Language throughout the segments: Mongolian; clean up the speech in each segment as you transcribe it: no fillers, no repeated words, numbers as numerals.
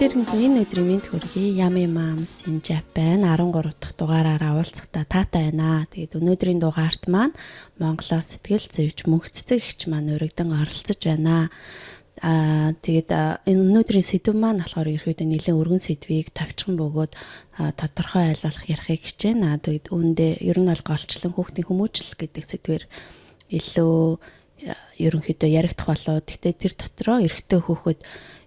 Бүгдээрэнд энэ өдрийн мэнд хүргэе. Yummy Moms in Japan 13 дахь дугаараараа уулзахдаа таатай байна. Тэгээд өнөөдрийн дугаарт маань Монголоос сэтгэл зүйч мөнх цэцэг эгч маань өргөдөн оролцож байна. Тэгээд энэ өнөөдрийн сэдв маань болохоор ерөөдөө нэлээд өргөн сэдвийг товчхон бөгөөд тодорхой ойлгох ярихыг хичээнэ. Тэгээд үүндээ ер нь бол голчлон хүүхдийн хүмүүжил гэдэг сэдвээр илүү ерөнхийдөө яригдах болоо. Гэхдээ тэр дотроо эрэгтэй хүүхэд,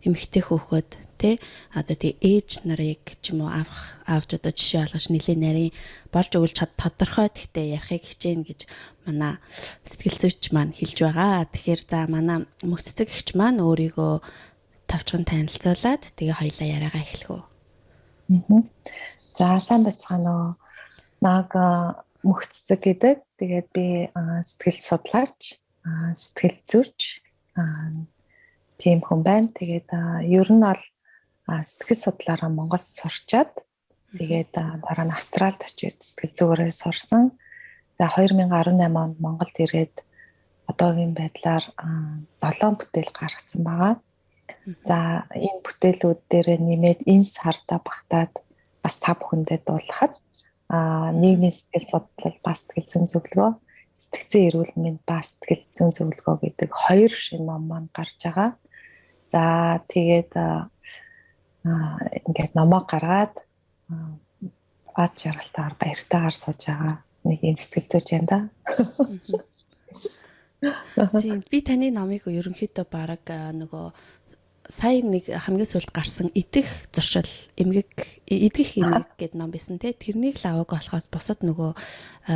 эмэгтэй хүүхэд тэ одоо тий ээж нарыг ч юм уу авч одоо жишээ олгож нэлээд нарийн болж өгүүлж тодорхой гэхдээ ярихыг хичээнэ гэж манай сэтгэл зүйч маань хэлж байгаа. Тэгэхээр за манай мөнх цэцэг эгч маань өөрийгөө тавчхан танилцуулаад тэгээ хоёлаа яриагаа эхлэх үү. За сайн байцгаана уу. Наг мөнх цэцэг гэдэг. Тэгээд би сэтгэл судлаач, сэтгэл зүйч тийм хүн байна. Тэгээд ер нь бол сэтгэл судлаараа Монголд сурчаад тэгээд дараа нь Австралид очиж сэтгэл зүгээрээ сурсан. За 2018 онд Монголд ирээд одоогийн байдлаар 7 бүтээл гаргацсан байгаа. За энэ бүтээлүүд дээр нэмээд энэ сарда багтаад бас та бүхэндээ дуулахад нийгмийн сэтгэл судлал, бас сэтгэл зүйн зөвлөгөө, сэтгцэн эрүүл мэнд, бас сэтгэл зүйн зөвлөгөө гэдэг 2 шинэ ном маань гарч байгаа. За тэгээд ингээд номоо гаргаад бат жаргалтаар баяртайгаар сууж байгаа нэг юм сэтгэл зүйч юм да. Тийм би таны номыг ерөнхийдөө бараг нөгөө сая нэг хамгийн сүүлд гарсан идэх зуршил идэх эмгэг гэдэг ном байсан те тэрнийг л аваг болохоос бусад нөгөө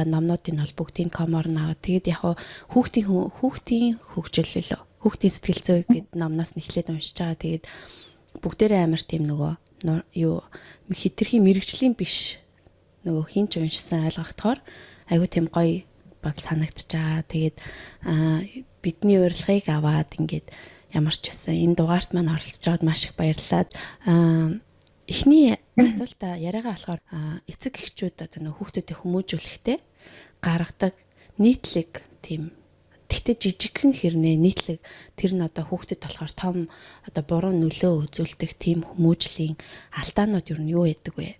номнуудын бол бүгдийн комор наваа. Тэгээд яг хүүхдийн хөгжил лөө хүүхдийн сэтгэл зүй гэдэг номноос нэхлээд уншиж байгаа. Тэгээд бүгдээрээ амар тийм нөгөө юу хитрхийн мэрэгжлийн биш нөгөө хин ч уншсан ойлгохтоор айгүй тийм гоё бол санагдаж байгаа. Тэгээд бидний урилгыг аваад ингээд ямар ч байсан энэ дугаарт маань оролцож байгаад маш их баярлалаа. Эхний асуултаа яриагаа болохоор эцэг эхчүүд одоо нөгөө хүүхдүүдийг хүмүүжүүлэхдээ гаргадаг нийтлэг тийм тэгтээ жижигхэн хэрнээ нийтлэг тэр нь одоо хүүхдэд болохоор том одоо буруу нөлөө үзүүлдэг тийм хүмүүжлийн алдаанууд юу нь юу байдаг вэ?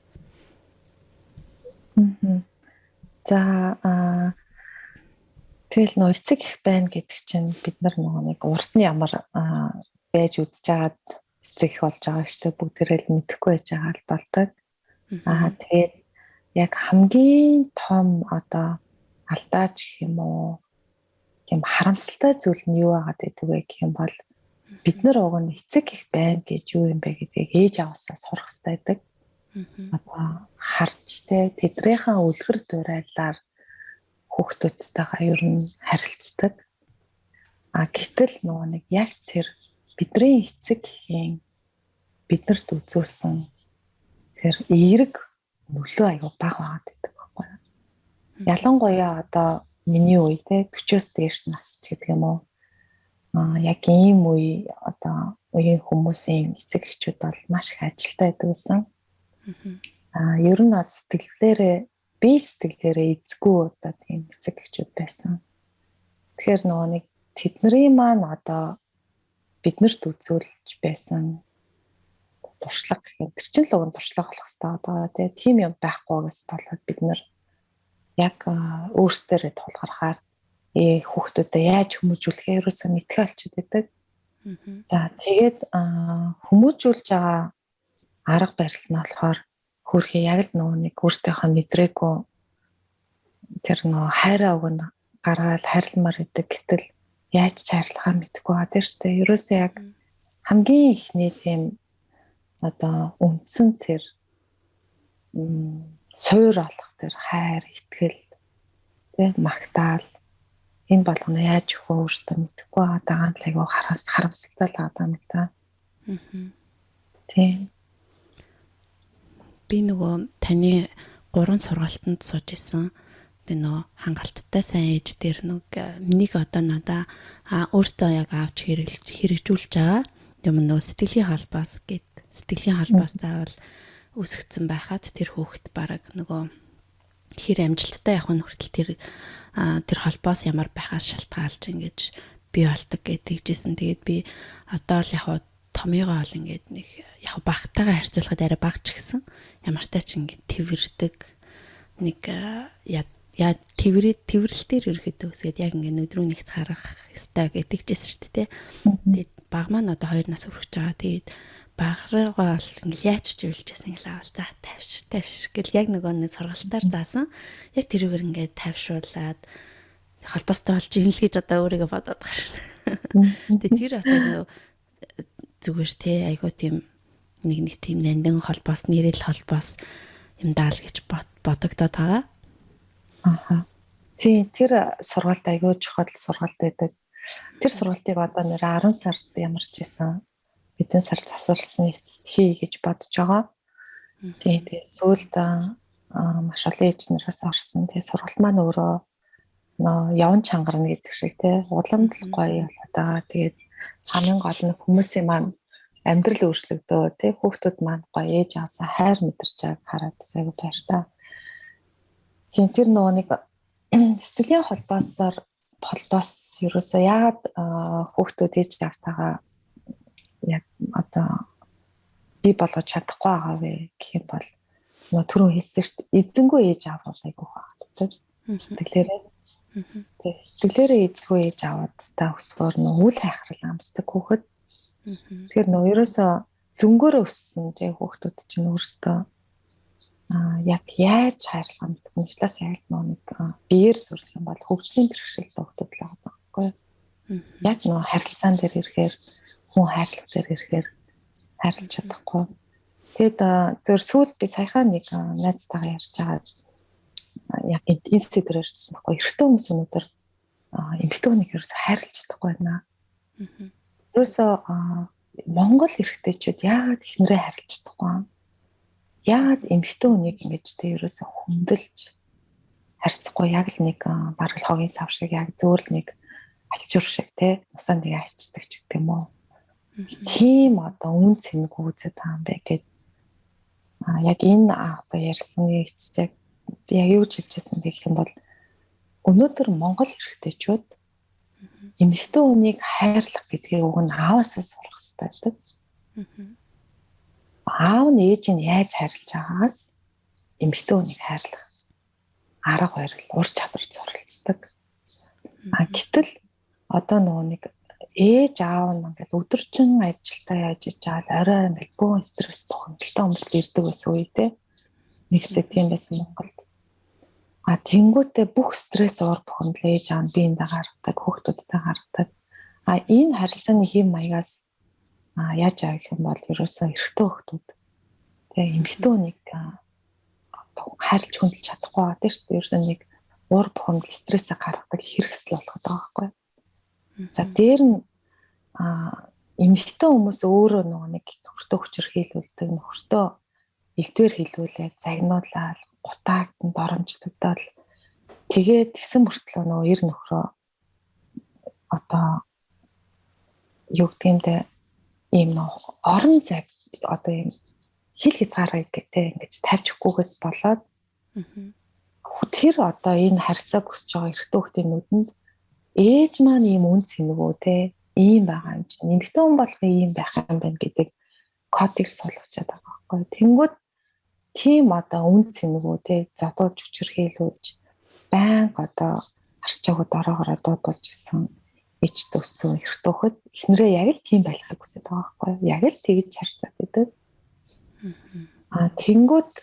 За тэгэл нөө эцэг их байна гэдэг чинь бид нар нэг урд нь ямар байж үзэж байгаад эцэг их болж байгаа шүү дээ. Бүгдээрээ л мэдэхгүй байж байгаа л болдог. Тэгээд яг хамгийн том одоо алдаач гэх юм уу тийм харамсалтай зүйл нь юу байгаад байдаг вэ гэх юм бол бид нар уг нь эцэг их байна гэж юу юм бэ гэдгийг ээж аваасаа сурах хэрэгтэй байдаг. Одоо харж тэднийхээ үлгэр дуурайлаар хүүхдүүдтэйгээ ер нь харилцдаг. Гэтэл нөгөө нэг яг тэр бидний эцэг эхийн биднэрт үзүүлсэн тэр эерэг нөлөө аягүй бага байдаг байхгүй юу? Ялангуяа одоо миний үе 40-оос дээш нас гэдэг юм уу? Яг ийм үе одоо үеийн хүмүүсийн эцэг эхчүүд бол маш их ажилтаа байдаг гэсэн. Ер нь бол бие сэтгэлээрээ эзгүй одоо тийм эцэг эхчүүд байсан. Тэгэхээр нөгөө нэг тэдний маань одоо биднэрт үзүүлж байсан туршлага гэх юм. Тэр чинь л уг нь туршлага болох хэрэгтэй одоо тийм юм байхгүйгээс болоод бид нар яг өөрсдөө тулгархаар хүүхдүүдэд яаж хүмүүжүүлэхээ ерөөсөө мэдхээ олчод байдаг. За тэгээд хүмүүжүүлж байгаа арга барил нь болохоор хөрхий яг л нөгөө нэг өөртөөхөө мэдрээгүй тэр нөгөө хайраа өгн гаргаад хайрламар идэг гэтэл яаж хайрлахаа мэдэхгүй байгаа тийм шүү дээ. Ерөөсөө яг хамгийн ихний тийм одоо үндсэн тэр суур олох тэр хайр, итгэл, магтаал энэ болгоно яаж өгөө өөртөө мэдэхгүй байгаа л айгүй харамсалтай л байгаа юм л та. Тийм. Би нөгөө таны 3 сургалтанд сууж исэн. Тэгээ нөгөө хангалттай сайн ээж дээр нэг одоо надаа өөртөө яг авч хэрэгжүүлж байгаа юм нөгөө сэтгэлийн холбоос заавал үсгцэн байхад тэр хүүхэд бараг нөгөө хэр амжилттай явах нь хүртэл тэр холбоос ямар байхаас шалтгаалж ингэж бий болдог гэдэгжсэн. Тэгээд би одоо л яг томьёогоо бол ингээд нэг яг багтайгаа харьцуулахад арай бага ч гэсэн ямартай ч ингээд тэрвэрдэг нэг яа тэрвэрлэлтээр ерөөхдөө үсгээд яг ингээд өдрөө нэгц харах ёстой гэдэг жисэн шүү дээ. Тэгээд баг маань одоо 2 нас хүрэж байгаа. Тэгээд багрыгаа бол ингээд яаж ч үйлчсэн ингээл авал за тавьш гэл яг нөгөө нэг сургалтаар заасан. Яг тэрүүгээр ингээд тавьшуулаад холбоостой болж ийн л гэж одоо өөрийгөө бодоод байгаа шүү дээ. Тэгээд тэр бас нөгөө зүгээр те айгуу тийм нэг тийм нандин холбоос нэрэл холбоос юм даал гэж бодогдоод байгаа. Тийм тэр сургалт айгүй чухал сургалт байдаг. Тэр сургалтыг одоо нэр 10 сард ямарч исэн хэдэн сар завсарласны эцэст хий гэж бодож байгаа. Тэгээ сүүлд маш олон ээжнээс орсон. Тэгээ сургалт маань өөрөө явн чангарна гэдэг шиг тий уламжлал гоё болоод байгаа. Тэгээд хамгийн гол нь хүмүүсийн маань амьдрал өөрчлөгдөө тий хүүхдүүд маань гоё ээж аваасаа хайр мэдэрч байгааг хараад айгүй баяртай. Тийм тэр нөгөө нэг сэтгэлийн холбоос ерөөсөө яагаад хүүхдүүд ээж автагаа яг одоо бий болгож чадахгүй байгаа вэ гэх юм бол нөгөө түрүү хэлсэн шүү дээ эзэнгүй ээж аав бол айгүй хаадаг сэтгэлээрээ тэгээ сэтгэлээрээ эзэнгүй ээж аваад та өсгөр нөгөө үл хайхрал амсдаг хүүхэд тэгэхээр нөгөө ерөөсөө зөнгөөрөө өссөн тэгээ хүүхдүүд чинь өөрсдөө яг яаж хайрлах мэдгүй нэг талаас яг нэг биеэр зүрлэх юм бол хөгжлийн бэрхшээл тогтдог л байгаа байхгүй юу. Яг нөө харилцаан дээр ирэхээр хүн хайрлах дээр ирэхээр хайрлаж чадахгүй. Тэгэд зөв сүүл би саяхан нэг найзтайгаа ярьж байгаа яг энэ сэдвээр ярьсан байхгүй эрэгтэй хүмүүс өнөөдөр эмэгтэй хүнийг ерөөсөй хайрлаж чадахгүй байна. Ерөөсөө Монгол эрэгтэйчүүд яагаад ихнэрээ хайрлаж чадахгүй юм? Яагаад эмэгтэй хүнийг ингэж тэ ерөөсө хүндэлж харьцахгүй яг л нэг бараг л хогийн сав шиг яг зөөр л нэг алчуур шиг те усаа нэг ачдаг ч гэдэг юм уу. Тийм одоо үн цэнэг үзэж байгаа юм бэ гэд яг энэ одоо ярьсны эцэг яг юу ч хэлжсэн бэ гэх юм бол өнөөдөр Монгол эрэгтэйчүүд эмэгтэй хүнийг хайрлах гэдгийг уг нь ааваасаа сурах хэрэгтэй байдаг. Аав нь ээж нь яаж хайрлаж байгаагаас эмэгтэй хүнийг хайрлах арга барил ур чадвар зуралцдаг. Гэтэл одоо нөгөө нэг ээж аав нь ингээд өдөржин ажилдаа яаж иж байгаа орой ингээд бүх стресс бухимдалтай хүмүүс ирдэг байсан үедээ нэг хэсэг тийм байсан Монголд. Тэнгүүтээ бүх стресс уур бухимдал ээж аав нь биендээ гаргадаг, хүүхдүүдтэй гаргадаг. Энэ харилцааны хэм маягаас яаж аа гэх юм бол ерөөсөө эрэгтэй хүүхдүүд тэгээ эмэгтэй хүнийг хайрлж хүндэлж чадахгүй байгаа тийм шүү дээ. Ерөөсөө нэг уур бухимдал стрессээ гаргадаг хэрэгсэл болгоод байгаа байхгүй. За дээр нь эмэгтэй хүмүүс өөрөө нөгөө нэг нөхөртөө хүчээр хийлүүлдэг нөхөртөө элдвэр хийлүүлээд загнуулаад гутаагт доромжлогдоод тэгээд тэгсэн мөртлөө нөгөө эр нөхрөө одоо юу гэмдэ ийм орон зай одоо ийм хил хязгаарыг гэдэг ингэж тавьж өгөхгүйгээс болоод тэр одоо энэ харьцаа бүсч байгаа эрэгтэй хүүхдийн нүдэнд ээж маань ийм үн цэнэгөө те ийм байгаа юм чинь эмэгтэй хүн болох ийм байх юм байна гэдэг кодыг суулгачаад байгаа байхгүй. Тэнгүүд тийм одоо үн цэнэгөө те зодуулж хүчрхийлүүлж байнга одоо арчаагууд ороогоор дуудуулж исэн ичд өссөн эрэгтэй хөхөд эхнэрээ яг л тийм байхыг хүсэж байгаа байхгүй. Яг л тэгж харьцаад байдаг. Тэнгүүд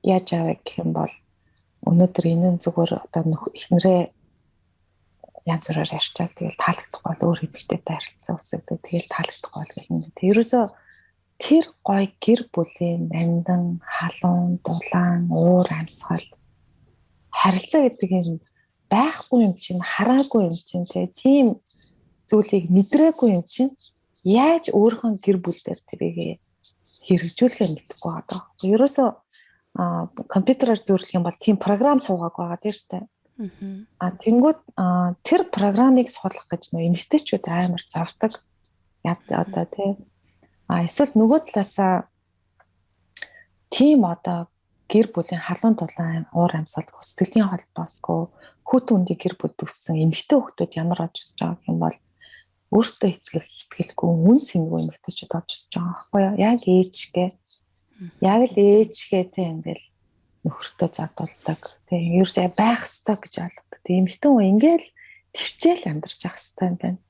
яаж аваа гэх юм бол өнөөдөр энэ зүгээр одоо эхнэрээ янз бүрээр ярьчаад тэгэл таалагдахгүй бол өөр эмэгтэйтэй харилцаа үүсгдэг. Тэгэл таалагдахгүй бол гэх юм. Тэрөөсөө тэр гой гэр бүлийн нандин, халуун, дулаан, уур амьсгал харилцаа гэдэг юм байхгүй юм чинь хараагүй юм чинь тийм зүйлийг мэдрээгүй юм чинь яаж өөрийнхөө гэр бүл дээр тэрийг хэрэгжүүлэхээ мэдэхгүй байгаа. Ерөөсөө компьютераар зөвлөх юм бол тийм програм суугааг байгаа тийм шүү дээ. Тэнгүүд тэр програмыг суулгах гэж нөө эмэгтэйчүүд амар завдаг. Одоо тийм эсвэл нөгөө талаасаа тийм одоо гэр бүлийн халуун дулаан уур амьсгал сэтгэлийн холбоосгүй хүүтэн үндийн гэр бүлд өссөн эмэгтэй хүүхдүүд ямар болж өсөж байгаа юм бол өөртөө итгэлгүй үн цэнгүй эмэгтэйчүүд болж ирж байгаа байхгүй юу? Яг ээжгээ яг л ээжгээ тэ ингээл нөхөртөө задуулдаг. Тэгээ ерөөсөө байх ёстой гэж ойлгодог. Тэгээ эмэгтэй хүн ингээл төвчээл амьдарч явах ёстой юм байна.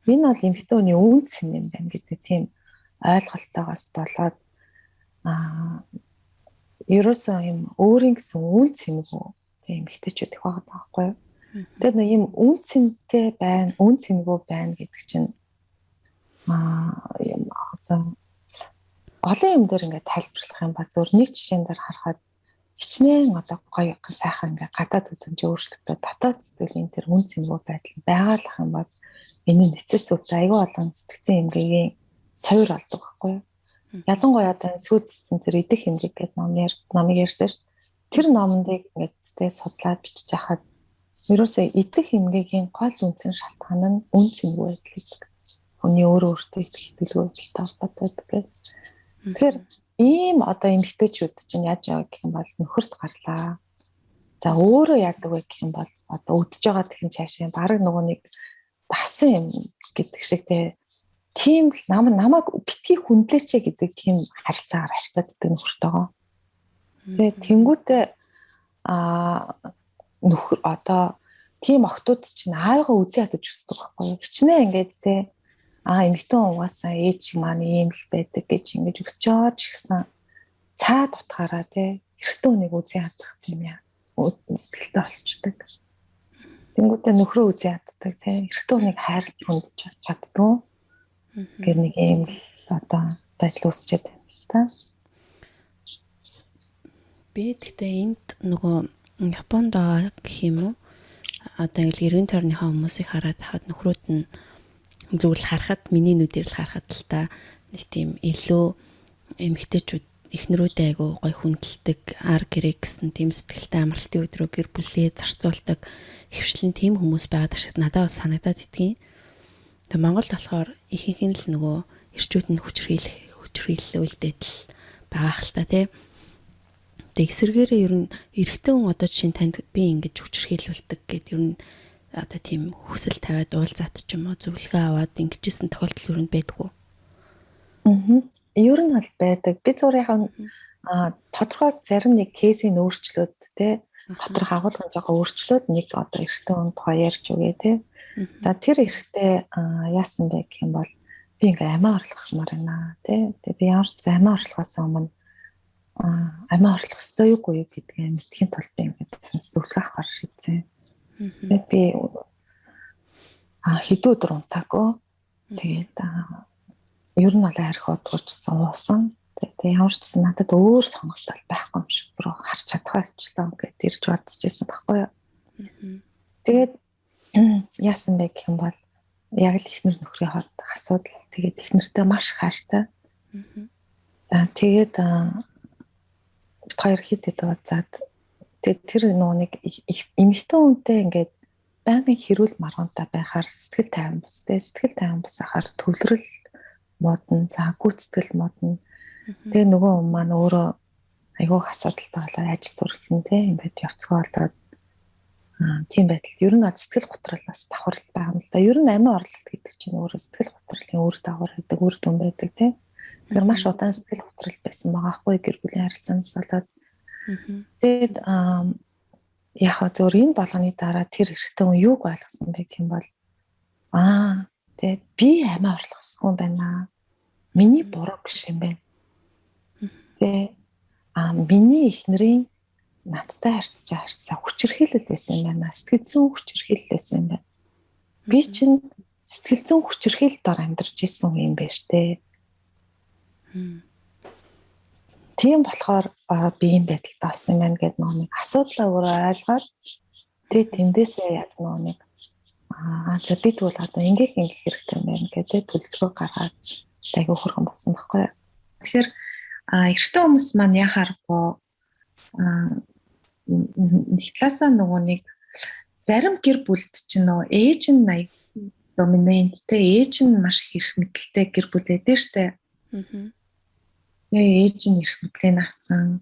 Энэ бол эмэгтэй хүний үн цэн юм байна гэдэг тийм ойлголтоогоос болоод ерөөсөө юм өөрийн гэсэн үн цэнгүй тийм эмэгтэйчүүд их байгаа байхгүй юу? Тэгээд нэг юм үн цэнтэй байна, үн цэнгүй байна гэдэг чинь юм одоо олон юм дээр ингээд тайлбарлах юм бол зөв нэг жишээн дээр харахад хичнээн одоо гоё сайхан ингээд гадаад үзмж өөрчлөгдөд дотоод сэтгэлийн тэр үн цэнгүй байдал байгаалах юм бол энэ нэцэсүүд аюул олон сэтгцэн эмгээгийн сойр олдог байхгүй юу? Ялангуяа одоо сүйдсэн тэр идэх эмгэг гэдэг номыг ярьсан шүү. Тэр номдыг ингээд тэ судлаад бичиж хахад ерөөсөө идэх эмгээгийн гол үндсэн шалтгаан нь үн цэнгүй байдал гэдэг. Хүний өөртөө итгэлгүй байдалтай холбоотой байдаг. Тэгэхээр ийм одоо эмэгтэйчүүд чинь яаж яаг гэх юм бол нөхөрт гарлаа. За өөрөө яадаг вэ гэх юм бол одоо өдөж байгаа тэгэн цаашаа баг нөгөө нэг басан юм гэдэг шиг тийм л намайг битгий хүндлээчээ гэдэг тийм харилцаагаар харьцааддаг нөхөртөөгөө. Тэгээ тэнгуүтээ нөхөр одоо тийм охтууд чинь аавыгаа үзий ядаж өсдөг байхгүй юу? Хичнээн ингээд эмэгтэй хүн угаасаа ээж маань ийм л байдаг гэж ингэж өсч байгаа ч гэсэн цаад утгаараа эрэгтэй хүнийг үзий ядах тийм сэтгэлтэй болчдөг. Тэнгуүтээ нөхрөө үзий яддаг эрэгтэй хүнийг хайрлаж хүндэж бас чаддгүй. Гэр нэг юм л одоо байдал үүсчихэд байна та. Би тэгтээ энд нөгөө Японд гэх юм уу одоо ингээл эргэн тойрныхаа хүмүүсийг хараад хахад нөхрүүд нь зүгээр л харахад миний нүдээр л харахад л та нэг тийм илүү эмэгтэйчүүд эхнэрүүдээ айгу гой хүндэлдэг ар гэрээ гэсэн тийм сэтгэлтэй амралтын өдрөө гэр бүлээ зарцуулдаг хөвшлэн тийм хүмүүс байгаад шиг надад бол санагдаад идэгин. Тэгээ Монголд болохоор ихэнх нь л нөгөө эрчүүд нь хүчрхийлэлтэй л байгаа хэл та тий. Тэгээ эсэргээрээ ер нь эрэгтэй хүн одоо жишээ нь танд би ингэж хүчрхийлүүлдэг гэд ер нь одоо тийм хүсэл тавиад уулзаад ч юм уу зөвлөгөө аваад ингэжсэн тохиолдол ер нь байдгүй. Ер нь бол байдаг. Би зургийн тодорхой зарим нэг кейсийн өөрчлөлт тий тодорхой агуулгын жоохон өөрчлөлт нэг одоо эрэгтэй хүн тухай ярьж өгье тий. За тэр эрэгтэй яасан бэ гэх юм бол би ингээ амиа орлохмаар байна тий. Тэгээ би ямар ч амиа орлохоос өмнө амиа орлох ёстой юу гэдгээ мэдхийн тулд би ингээ зөвлөгөө авахар шийдсэн. Тэгээ би хэдэн өдөр унтаагүй. Тэгээд ер нь бол арх удгурчсан уусан. Тэгээ ямар ч гэсэн надад өөр сонголт байхгүй юм шиг бүр харж чадхаа болчихлоо гэдээ ирж бодчихсон байхгүй юу. Тэгээд яасан бэ гэх юм бол яг л ихнэр нөхрийн хоорондох асуудал. Тэгээд ихнэртэй маш хайртай. За тэгээд бид хоёр хэд уулзаад тэгээд тэр нөгөө нэг эмэгтэй хүнтэй ингээд байнгын хэрүүл маргаантай байхаар сэтгэл тайван бус. Сэтгэл тайван бус ахаар төвлөрөл модон, за гүйцэтгэл модон. Тэгээ нөгөө хүн маань өөрөө айгүй асуудалтай болоод ажил төрөлхөн те ингээд явцгаа болоод тийм байдалд ер нь сэтгэл готрол бас давхар байгаа юм л да. Ер нь амиа орлолт гэдэг чинь өөрөө сэтгэл готрлын үр дагавар гэдэг үр дүн байдаг те. Тэгэхээр маш удаан сэтгэл готрол байсан байгаа хгүй гэр бүлийн харилцаанаас болоод. Тэгээд яг зөвөр энэ болгоны дараа тэр эрэгтэй хүн юуг ойлгосон бэ гэх юм бол тэгээд би амиа орлох ёсгүй юм байна. Миний буруу биш юм байна. Тэгээд миний эхнэрийн надтай харьцаж харьцаа хүчирхийлэл байсан юм байна. Сэтгэл зүйн хүчирхийлэл байсан юм байна. Би чинь сэтгэл зүйн хүчирхийлэлд амьдарч исэн юм байна штэ. Тийм болохоор би юм байдалтай болсон юм байна гэдэг нэг асуудлаа өөрөө ойлгоод тэгээд тэндээсээ яг нэг за бид бол одоо ингээх хэрэгтэй юм байна гэдэг төлөвлөгөө гаргаад айгүй хөргөн болсон байхгүй юу. Тэгэхээр эрэгтэй хүмүүс маань яхааргүй нэг талаасаа нөгөө нэг зарим гэр бүлд чинь нөө ээж нь доминанттэй ээж нь маш их эрх мэдэлтэй гэр бүл эдээ штэ. Ээж нь эрх мэдлийг авсан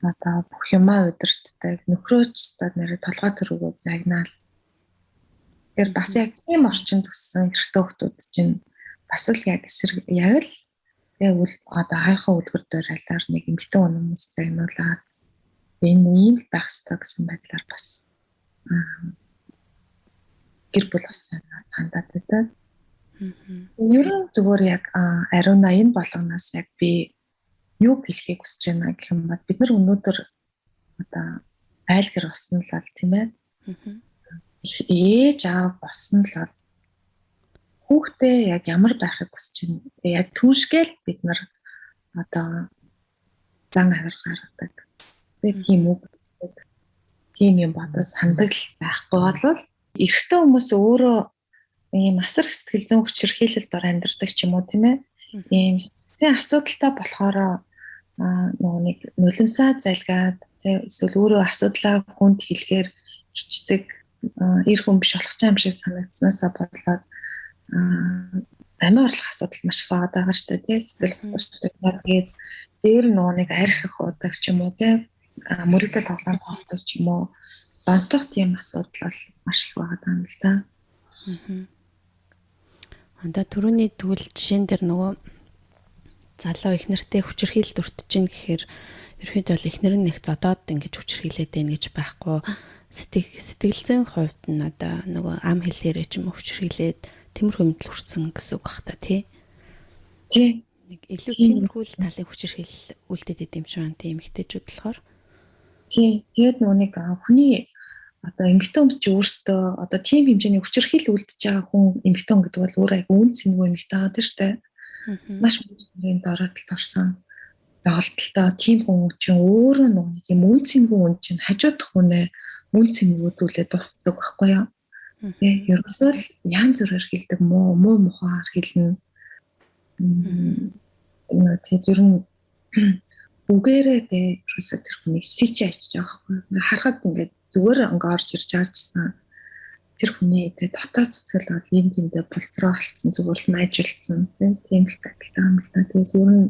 одоо бүх юмаа удирддаг нөхрөөч стад нэрээ толгой төрөгөө загнаал. Тэгэхээр бас яг тийм орчинд өссөн эрэгтэй хүмүүс чинь бас л яг эсрэг яг л тэгвэл одоо хаяхаа үлгэр дөрайлаар нэг эмэгтэй хүмүүс загнуулаад энэ ийм л байх ёстой гэсэн байдлаар бас гэр бүл бас санаас хандаад байдаг. Ер нь зүгээр яг ариун 80 болгоноос яг би юу хэлхийг хүсэж байна гэх юм бол бид нар өнөөдөр одоо айл гэр болсон л бол тийм ээ. Ээж аав болсон л бол хүүхдээ яг ямар байхыг хүсэж байна. Яг түүшгээл бид нар одоо зан авир гаргадаг. Тэгээ тийм үг гэдэг. Тийм юм бодож сандагл байхгүй бол эрэгтэй хүмүүс өөрөө ийм асар их сэтгэл зүйн хүчирхийлэлд ор амьдардаг ч юм уу тийм ээ. Ийм сэтгэлийн асуудалтай болохоор нөгөө нэг нулимсаа залгаад эсвэл өөрөө асуудлаа хүнд хэлэхээр хичдэг эр хүн биш болох юм шиг санагдсанаасаа болоод амиа орлох асуудал маш их байгаа шүү дээ тийм сэтгэл хөдлөлт дээр нөгөө нэг арх их удаг ч юм уу тийм мөрөгдөл тоглоом хоодог ч юм уу донтох тийм асуудал бол маш их байгаа юм л да. Анда түрүүний тэгвэл жишээн дээр нөгөө залуу их нэртэй хүчирхийлэлд өртөж гин гэхээр ерөөхдөө бол их нэр нь их зодоод ингэж хүчирхийлээд байна гэж байхгүй сэтгэл зүйн хувьд нь одоо нөгөө ам хэлээрээ ч юм уу хүчирхийлээд тиймэрхүү мэтэл хүрсэн гэсэн үг бах та тий. Нэг илүү тиймэрхүү талын хүчирхийлэл үлдээд идэм шиг байна тийм эмэгтэйчүүд болохоор. Тий. Тэгээд нөгөө нэг хүний одоо эмэгтэй хүмүүс чи өөрсдөө одоо тийм хэмжээний хүчирхийлэл үлдэж байгаа хүн эмэгтэй хүн гэдэг бол өөрөө үн цэнгүй эмэгтэй байгаа тийм шүү дээ. Маш хүчирхийллийн дороотлолд орсон. Доолтолтой тийм хүн чинь өөрөө нэг юм үн цэнгүй хүн чинь хажуудах хүнээ үн цэнгүүдүүлээд дуусдаг байхгүй юу? Тэгээ ерөөсөө л янз бүрээр хэлдэг муу мухаар хэлнэ. Тэгээд ер нь үгээрээ тэгээ ерөөсөө тэр хүнийг сич ачиж байгаа байхгүй. Харахад ингээд зүгээр ингээ орж ирж байгаачсан. Тэр хүний тэгээ дотоод сэтгэл бол энэ тэмдээ болтроо болцсон зүгээр л майжилсан. Тийм л таталтай юм л да. Тэгээд ер нь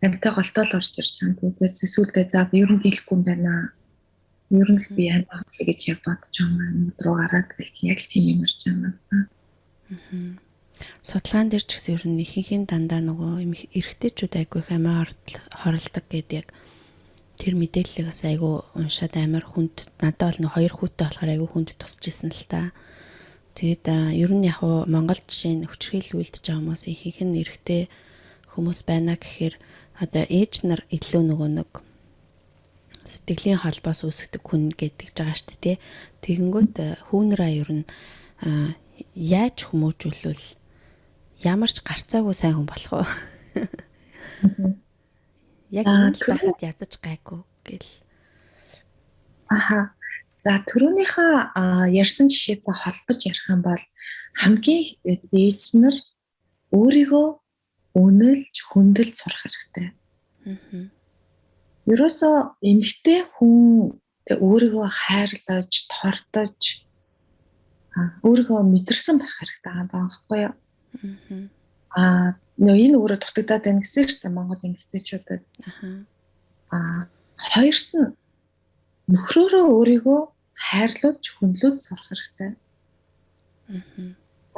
амьтаа голтол орж ирж байгаа. Тэгээд эсвэл за ер нь дийлэхгүй юм байна. Ер нь л би амиа гэж яг бодож байгаа юм руу гараад яг л тийм юм ирж байгаа. Судалгаан дээр ч гэсэн ер нь ихэнх дандаа нөгөө эрэгтэйчүүд айгүй их амиа хорлдог гэдэг яг тэр мэдээллийг бас айгүй уншаад амар хүнд надад бол нэг 2 хүүтэй болохоор айгүй хүнд тусч исэн л та. Тэгээд ер нь яг Монгол жишээ нь хүчирхийлэл үлдэж байгаа хүмүүс ихэнх нь эрэгтэй хүмүүс байна гэхээр одоо ээж нар илүү нөгөө нэг сэтгэлийн холбоос үүсгдэг хүн гэдэг байгаа шүү дээ. Тэгэнгүүт хүүнэрээ ер нь яаж хүмүүжүүлвэл ямар ч гарцаагүй сайн хүн болох уу? Яг энэ л байхад ядаж гайгүй гэл. За түрүүнийхээ ярьсан жишээтэй холбож ярих юм бол хамгийн ээж нар өөрийгөө үнэлж хүндэлж сурах хэрэгтэй. Ерөөсөө эмэгтэй хүн өөрийгөө хайрлаж, тордож өөрийгөө мэдэрсэн байх хэрэгтэй байгаа байхгүй юу? Энэ өөрөө дутагдаад байна гэсэн шүү дээ Монгол эмэгтэйчүүдэд. Хоёрт нь нөхрөөрөө өөрийгөө хайрлуулж, хүндлүүлж сурах хэрэгтэй.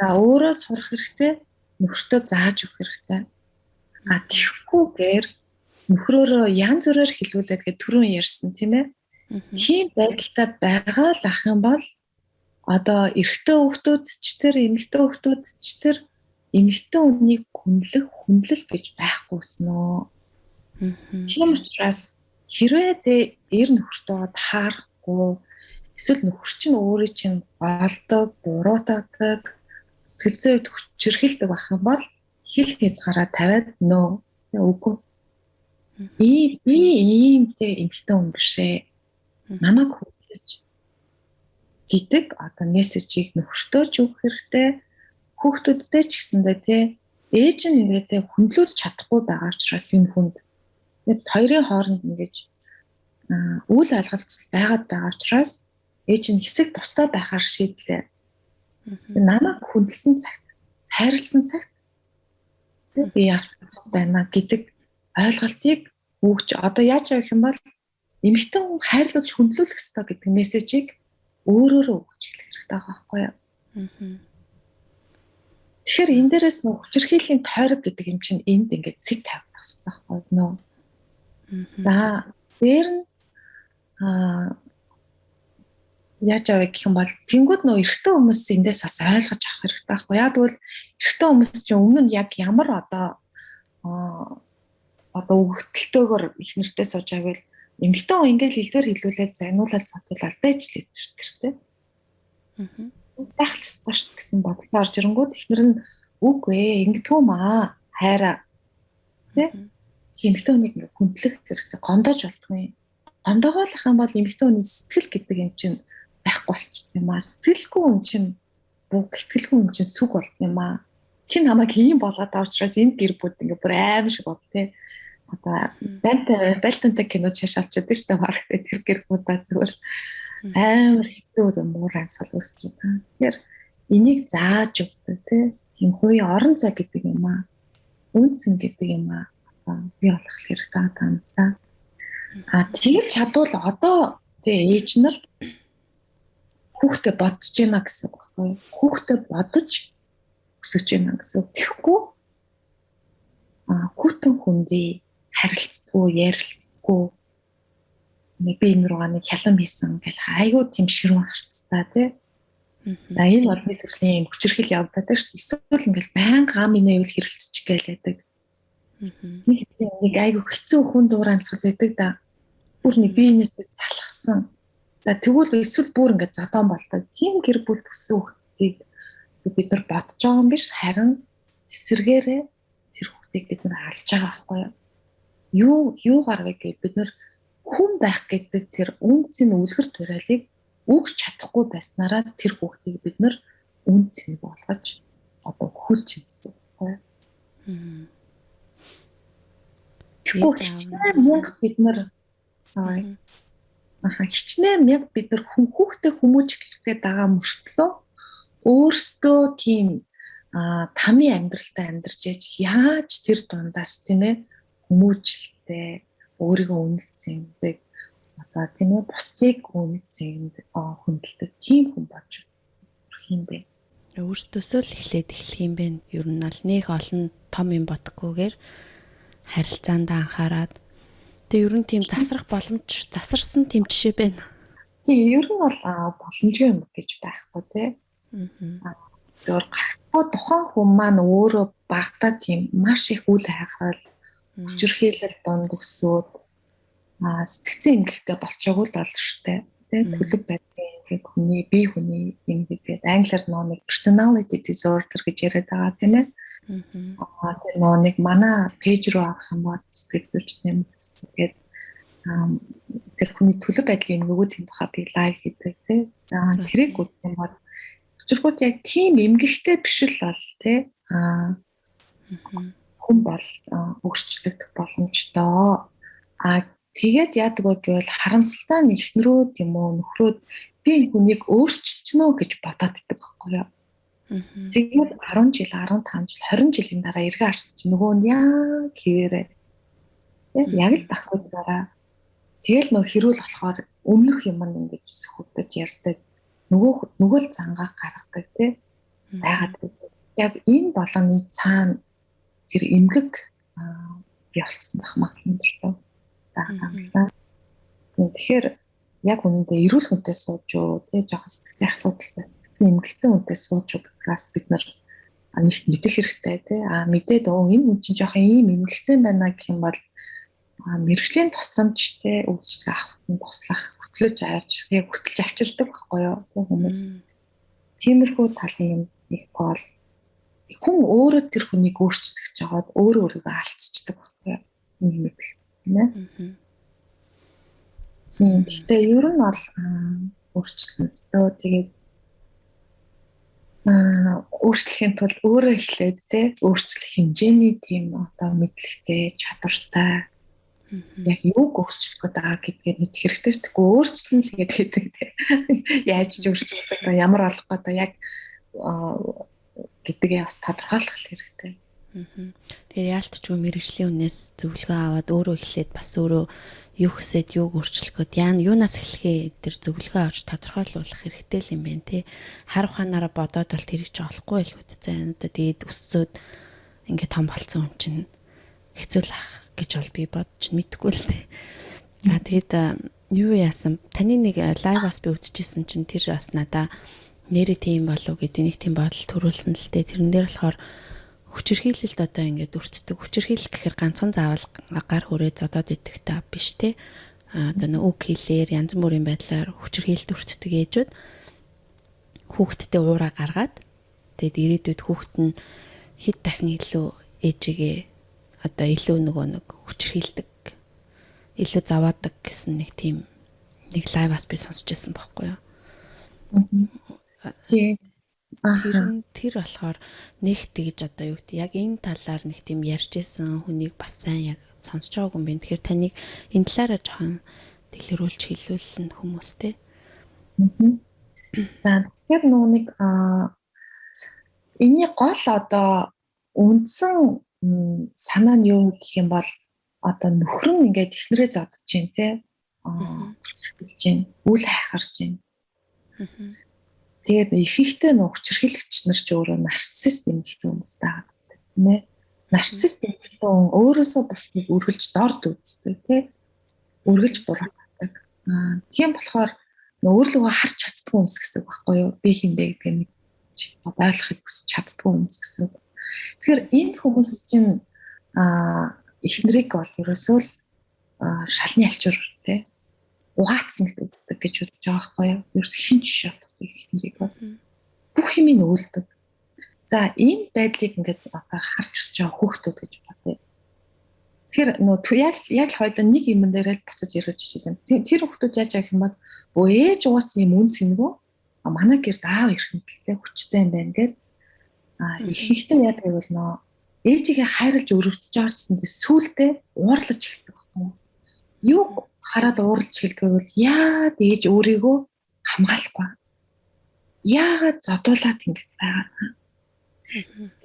Өөрөө сурах хэрэгтэй, нөхртөө зааж өгөх хэрэгтэй. Тэгэхгүйгээр нөхрөөрөө янз бүрээр хэлүүлээд гэж түрүүн ярьсан тийм ээ. Тийм байдалтай байгаа л ах юм бол одоо эрэгтэй хүүхдүүд ч тэр эмэгтэй хүүхдүүд ч тэр эмэгтэй хүнийг хүндлэх гэж байхгүй снөө. Тийм учраас хэрвээ эр нөхөртөө таарахгүй эсвэл нөхөр чинь өөрөө чинь голдог, буруутгадаг, сэтгэл зүйд хүчирхийлдэг байх юм бол хэл хязгаараа тавиад нөө үгүй. Би иймтэй эмэгтэй хүн бишээ. Намайг хүндлэж гэдэг одоо мессежийг нөхөртөө ч өгөх хэрэгтэй. Хүүхдүүдтэй ч гэсэндээ тий ээж нь ингэдэ хүндлүүлж чадахгүй байгаа учраас энэ хүнд тэгээд хоёрын хооронд ингэж үйл алгалцал байгаад байгаа учраас ээж нь хэсэг тустай байхаар шийдлээ. Намайг хүндэлсэн цагт, хайрлсан цагт би яах байна гэдэг ойлголтыг өгч одоо яаж явах юм бол эмэгтэй хүн хайрлуулж хүндлүүлэх ёстой гэдэг мессежийг өөрөөрөө өгч хэлэх хэрэгтэй байгаа байхгүй юу? Тэгэхээр энэ дээрээс нөх хүчирхийллийн тойрог гэдэг юм чинь энд ингээд цэг тавьдаг гэсэн байхгүй нөө. За дээр нь яаж авах гэх юм бол тэнгууд нөө эрэгтэй хүмүүс эндээс бас ойлгож авах хэрэгтэй байхгүй. Яг тэгвэл эрэгтэй хүмүүс чинь өмнө нь яг ямар одоо өгөгдөлтөөр их нэртэй сууж байвал эмэгтэй хүн ингээд илдвэр хилүүлээд загнуулаад цотуулаад байж л идэв шүү дээ. Байхлаас тоош гэсэн бодлоо орж ирэнгүүт ихнэр нь үгүй ээ ингэдэггүй маа хайраа тий эмэгтэй хүнийг хүндлэх хэрэгтэй гомдож болтгүй. Гомдоогоолох юм бол эмэгтэй хүний сэтгэл гэдэг юм чинь байхгүй болчихсон юм аа. Сэтгэлгүй хүн чинь бүх ихтгэлгүй хүн чинь сүг болт юм аа. Чи намайг ийм болгоод авчраас энэ гэр бүл ингээ бүр аим шиг бод тий. Одоо балтантай кино чашаалчдаг шүү дээ баг тэр гэр бүлээ зүгээр амар хэцүү муур амьсгал үүсэж байна. Тэгэхээр энийг зааж өгдөг тийм хувийн орон зай гэдэг юм аа. Үнцэн гэдэг юм аа. Би болох хэрэгтэй байна л да. Тэгээд чадвал одоо тэгээ ээж нар хүүхдээ бодож байна гэсэн үг байхгүй. Хүүхдээ бодож өсөж байна гэсэн үг. Тэгэхгүй хүүтэн хүндээ харилцдаггүй, ярилцдаггүй би энэ руугаа нэг хялам хийсэн гэл айгүй тийм ширүүн харцтай тий. Энэ бол нэг төрлийн хүчирхэл явагдаад шүү дээ. Эсвэл ингээл баян гам инээвэл хэрэлцчих гэлээдэг. Нэг айгүй хэцүү хүн дуурай амьсгал байдаг да. Бүр нэг биенээсээ залхсан. За тэгвэл эсвэл бүр ингээд зодон болдог. Тийм гэр бүл төссөн хүүхдийг бид нар бодож байгаа юм биш харин эсэргээрээ тэр хүүхдийг бид нар алж байгаа байхгүй юу? Юу гаргая гэвэл бид нар хүн байх гэдэг тэр үнцийн үлгэр дуурайлыг өгч чадахгүй байснараа тэр хүүхдийг бид нар үнцэн болгож одоо хүлж хийсэн байхгүй юу? Тэгвэл хичнээн мянга бид нар хичнээн мянга бид нар хүүхдээ хүмүүжлэхэд байгаа мөртлөө өөрсдөө тийм тамийн амьдралтай амьдарч яж яаж тэр дундаас тийм ээ хүмүүжлэлтэй өөрийгөө үнэлцэндэг одоо тийм ээ бусдыг үнэлцэндэг хүндэлдэг тийм хүн болж ирэх юм бэ. Өөртөөсөө л эхлэх юм бэ. Ер нь бол нэг олон том юм бодохгүйгээр харилцаандаа анхаарад тэг ер нь тийм засарсан тийм жишээ байна. Тийм ер нь бол боломжтой юм гэж байхгүй тий. Зөвөр гагтгүй тухайн хүн маань өөрөө багтаа тийм маш их үл хайхрал хүчирхийлэл донд өсөөд сэтгцэн эмгэгтэй болчоогүй л бол штэ тий төлөв байдгийн хүний бие хүний юм гэдэг англиар нэг personality disorder гэж яриад байгаа тийм ээ. Тэр нэг манай пэйж руу авах юм бол сэтгэл зүйчний тэгээд тэр хүний төлөв байдлын эмгэгүүд тийм тухай би лайв хийдэг тий. Тэрийг үзэх юм бол зөвхөн яг тийм эмгэгтэй биш л бол тий хүн бол өөрчлөгдөх боломжтой. Тэгээд яадаг вэ гэвэл харамсалтай нь эхнэрүүд юм уу нөхрөөд би энэ хүнийг өөрчилчихнө гэж бодоод идэг байхгүй юу. Тэгээд 10 жил, 15 жил, 20 жилийн дараа эргээ харсан чинь нөгөө нь яг хэвээрээ яг л дахиад дараа тэгэл нөө хэрүүл болохоор өмнөх юм ингэж сөхөгдөж ярьдаг нөгөө л зангаа гаргадаг тий байгаад яг энэ болгоны цаана тэр эмгэг бий болсон байх магадaltaй байгаа. Тэгэхээр яг үнэндээ эрүүл хүнтэй сууж юу тий жоохон сэтгцийн асуудалтай эмгэгтэй хүнтэй сууж юу гэхээс бид нар нэгт мэдэх хэрэгтэй тий мэдээд энэ хүн чинь жоохон ийм эмгэгтэй байна гэх юм бол мэрэгжлийн тусламжтай үйлчлэг авахт нь туслах хөтлөж авчирдаг байхгүй юу тий хүмүүс тиймэрхүү талын юм их бол хүн өөрөө тэр хүнийг өөрчлөх гэж жагаад өөрийгөө алдчихдаг байхгүй юу нэг мэдэх тийм ээ. Тийм гэхдээ ер нь бол өөрчлөлтөө тэгээд өөрчлөхийн тулд өөрөө эхлээд тий өөрчлөх хэмжээний тийм одоо мэдлэгтэй чадвартай яг юуг өөрчлөх гэдэг гэдгийг мэдэх хэрэгтэй шүү дээ. Өөрчлөн л гэдэг тий. Яаж ч өөрчлөх гэдэг ямар болох гэдэг яг гэдгээ бас тодорхойлох хэрэгтэй. Тэгэхээр яалтчгүй мэрэгжлийн үнээс зөвлөгөө аваад өөрөө эхлээд бас өөрөө юу гэсэд юуг өөрчлөхөд юунаас эхлэхээ тэр зөвлөгөө авч тодорхойлуулах хэрэгтэй л юм байна те. Хар ухаанаараа бодоод бол тэр их ч олохгүй л үү. За одоо дээд өссөд ингээд том болцсон юм чинь хэцүү л ах гэж бол би бодож мэдэхгүй л те. Тэгээд юу яасан? Таны нэг лайваас би үзчихсэн чинь тэр бас надаа нэрээ тийм болов гэдэг нэг тийм бодол төрүүлсэн л те. Тэрэн дээр болохоор хүчирхийлэлд одоо ингээд өртдөг. Хүчирхийлэл гэхээр ганцхан заавал гар хүрээ зодоод идэх та биш те. Одоо нэг үг хэлээр янз бүрийн байдлаар хүчирхийлэлд өртдөг ээжүүд хүүхдтэй уураа гаргаад тэгээд ирээдүйд хүүхд нь хэд дахин илүү ээжигээ одоо илүү нөгөө нэг хүчирхийлдэг, илүү заваадаг гэсэн нэг тийм нэг лайваас би сонсч байсан байхгүй юу. Тэр болохоор нэг тэгж одоо юу гэдэг яг энэ талаар нэг тийм ярьж исэн хүнийг бас сайн яг сонсож байгаагүй юм байна. Тэгэхээр таныг энэ талаараа жоохон дэлгэрүүлж хэлүүлсэн хүмүүстэй. За тэгэхээр нэг энэний гол одоо үндсэн санаа нь юу гэх юм бол одоо нөхөр нь ингээд эхнэрээ зодож чинь те хүчрхийлж чинь үл хайхарж чинь. Тэгээд ихэнхдээ нөх хүчрхийлэгч нар ч өөрөө нарциссист эмэгтэй хүмүүс байгаа тийм ээ. Нарциссист эмэгтэй хүн өөрөөсөө бусдыг үргэлж дорд үздэг тийм үргэлж буруутгадаг. Тийм болохоор өөрлөгөө харж чаддгүй хүмүүс гэсэн үг байхгүй юу? Би хин бэ гэдгийг мэдж ойлгохыг хүсэж чаддгүй хүмүүс гэсэн үг. Тэгэхээр энэ хүмүүс чинь эхнэрийг бол ерөөсөө л шалны альчуур тийм угаацсан гэдэг үздэг гэж бодож байгаа байхгүй юу? Ерөөс хин жиш болох эхнэрийг бүх юм нь өвлдөг. За энэ байдлыг ингээд одоо харж үзэж байгаа хүүхдүүд гэж бодъё. Тэгэхээр яг л хоёлаа нэг юм дээр л буцаж эргэж чийдэм. Тэр хүүхдүүд яаж яах юм бол ээж угаасан юм үн цэнгөө манай гэрд аав эрхэмтэлтэй хүчтэй юм байна гэд ихэнхдээ яг гэвэл ээжигээ хайрлж өрөвдөж байгаа ч гэсэн сүултээ уурлаж эхэлдэг байхгүй юу? Юу хараад уурлж эхэлдэг бол яагаад ээж өөрийгөө хамгаалахгүй? Яагаад зодуулаад ингэ байгаа?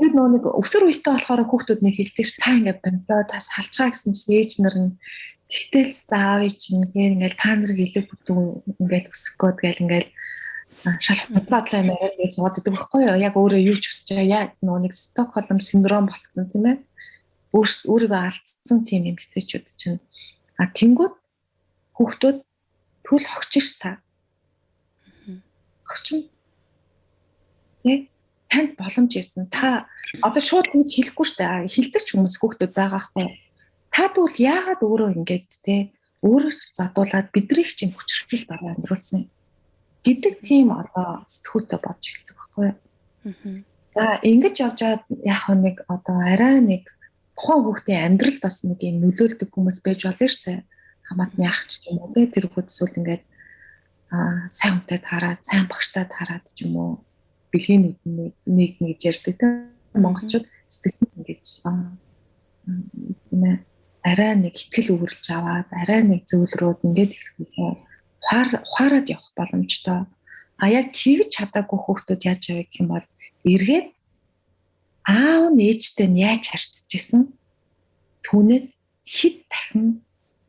Тэгээд нэг өсөр үетэй болохоор хүүхдүүд нэг хэлдэг ш та ингэ бомлоо та салчгаа гэсэн чинь ээж нар нь тэгтэл аавь чинь ингээл та нарыг илүү бүтэн ингээл өсөх гээд гээл ингээл шалх бодлоодлаа юм яриад гэж боддог байхгүй юу? Яг өөрөө юу ч хүсэж байгаа. Яг нэг Стокхолм синдром болцсон тийм ээ. Өөрийгөө алдсан тийм юм битээчүүд чинь тэнгууд хүүхдүүд түл хогчиш та. Хогчин. Танд боломж ийсэн. Та одоо шууд тэгж хэлэхгүй шүү дээ. Хэлдэг ч хүмүүс хүүхдүүд байгаа байхгүй. Та тэгвэл яагаад өөрөө ингэж те өөрөө ч задуулаад бидрийг чинь хүчрхийлэлд ороо амьдруулсан гэдэг тийм одоо сэтгүүтэй болж эхэлдэг байхгүй юу. За ингэж явж байгаа яг нэг одоо арай нэг тухайн хүүхдийн амьдралд бас нэг юм нөлөөлдөг хүмүүс байж болно шүү дээ. Хамаатны ах ч юм уу тэр хүүхд эсвэл ингээд сайн хүнтэй таараад сайн багштай таараад ч юм уу бэлгийн нэг гэж ярьдаг тийм монголчууд сэтгэл ингэж арай нэг ихтгэл өвөрлж аваад арай нэг зөвлөрөөд ингээд ихлэхээ ухаарад явах боломжтой. Яг тэгж чадаагүй хүүхдүүд яаж явах гэх юм бол эргээд аав нь ээжтэй нь яаж харьцаж исэн түүнээс хэд дахин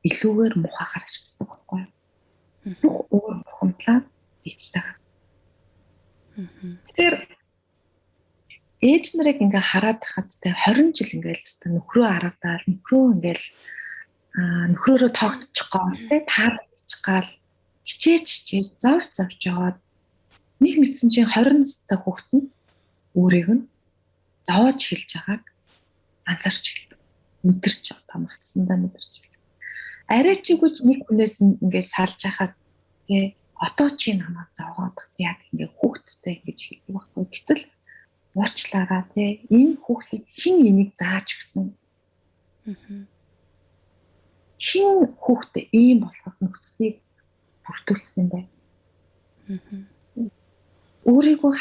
илүүгээр мухахаар харьцдаг байхгүй юу? Бүх өөр бухимдлаа ээжтэйгээ. Тэгэхээр ээж нарыг ингээ хараад тахад те 20 жил ингээл нөхрөө харагдаал нөхрөө ингээл нөхрөөрөө тоогдчих гоо те таардчих гал хичээж завж яваад нэг мэдсэн чинь 20 настай хүүхэд нь өөрийг нь зовоож хэлж байгааг анзаарч эхэлдэг. Мэдэрч тамагтсандаа мэдэрч эхэлдэг. Арай чигүйч нэг хүнээс ингээд салж хахад тий отоо чи намайг зовоод яг ингээд хүүхэдтэй ингэж хэлдэг байхгүй. Гэтэл уучлаарай тий энэ хүүхэд хин энийг зааж өгсөн. Хин хүүхдээ ийм болоход нөхцөлийг бүртгүүлсэн бай. Өөрийгөө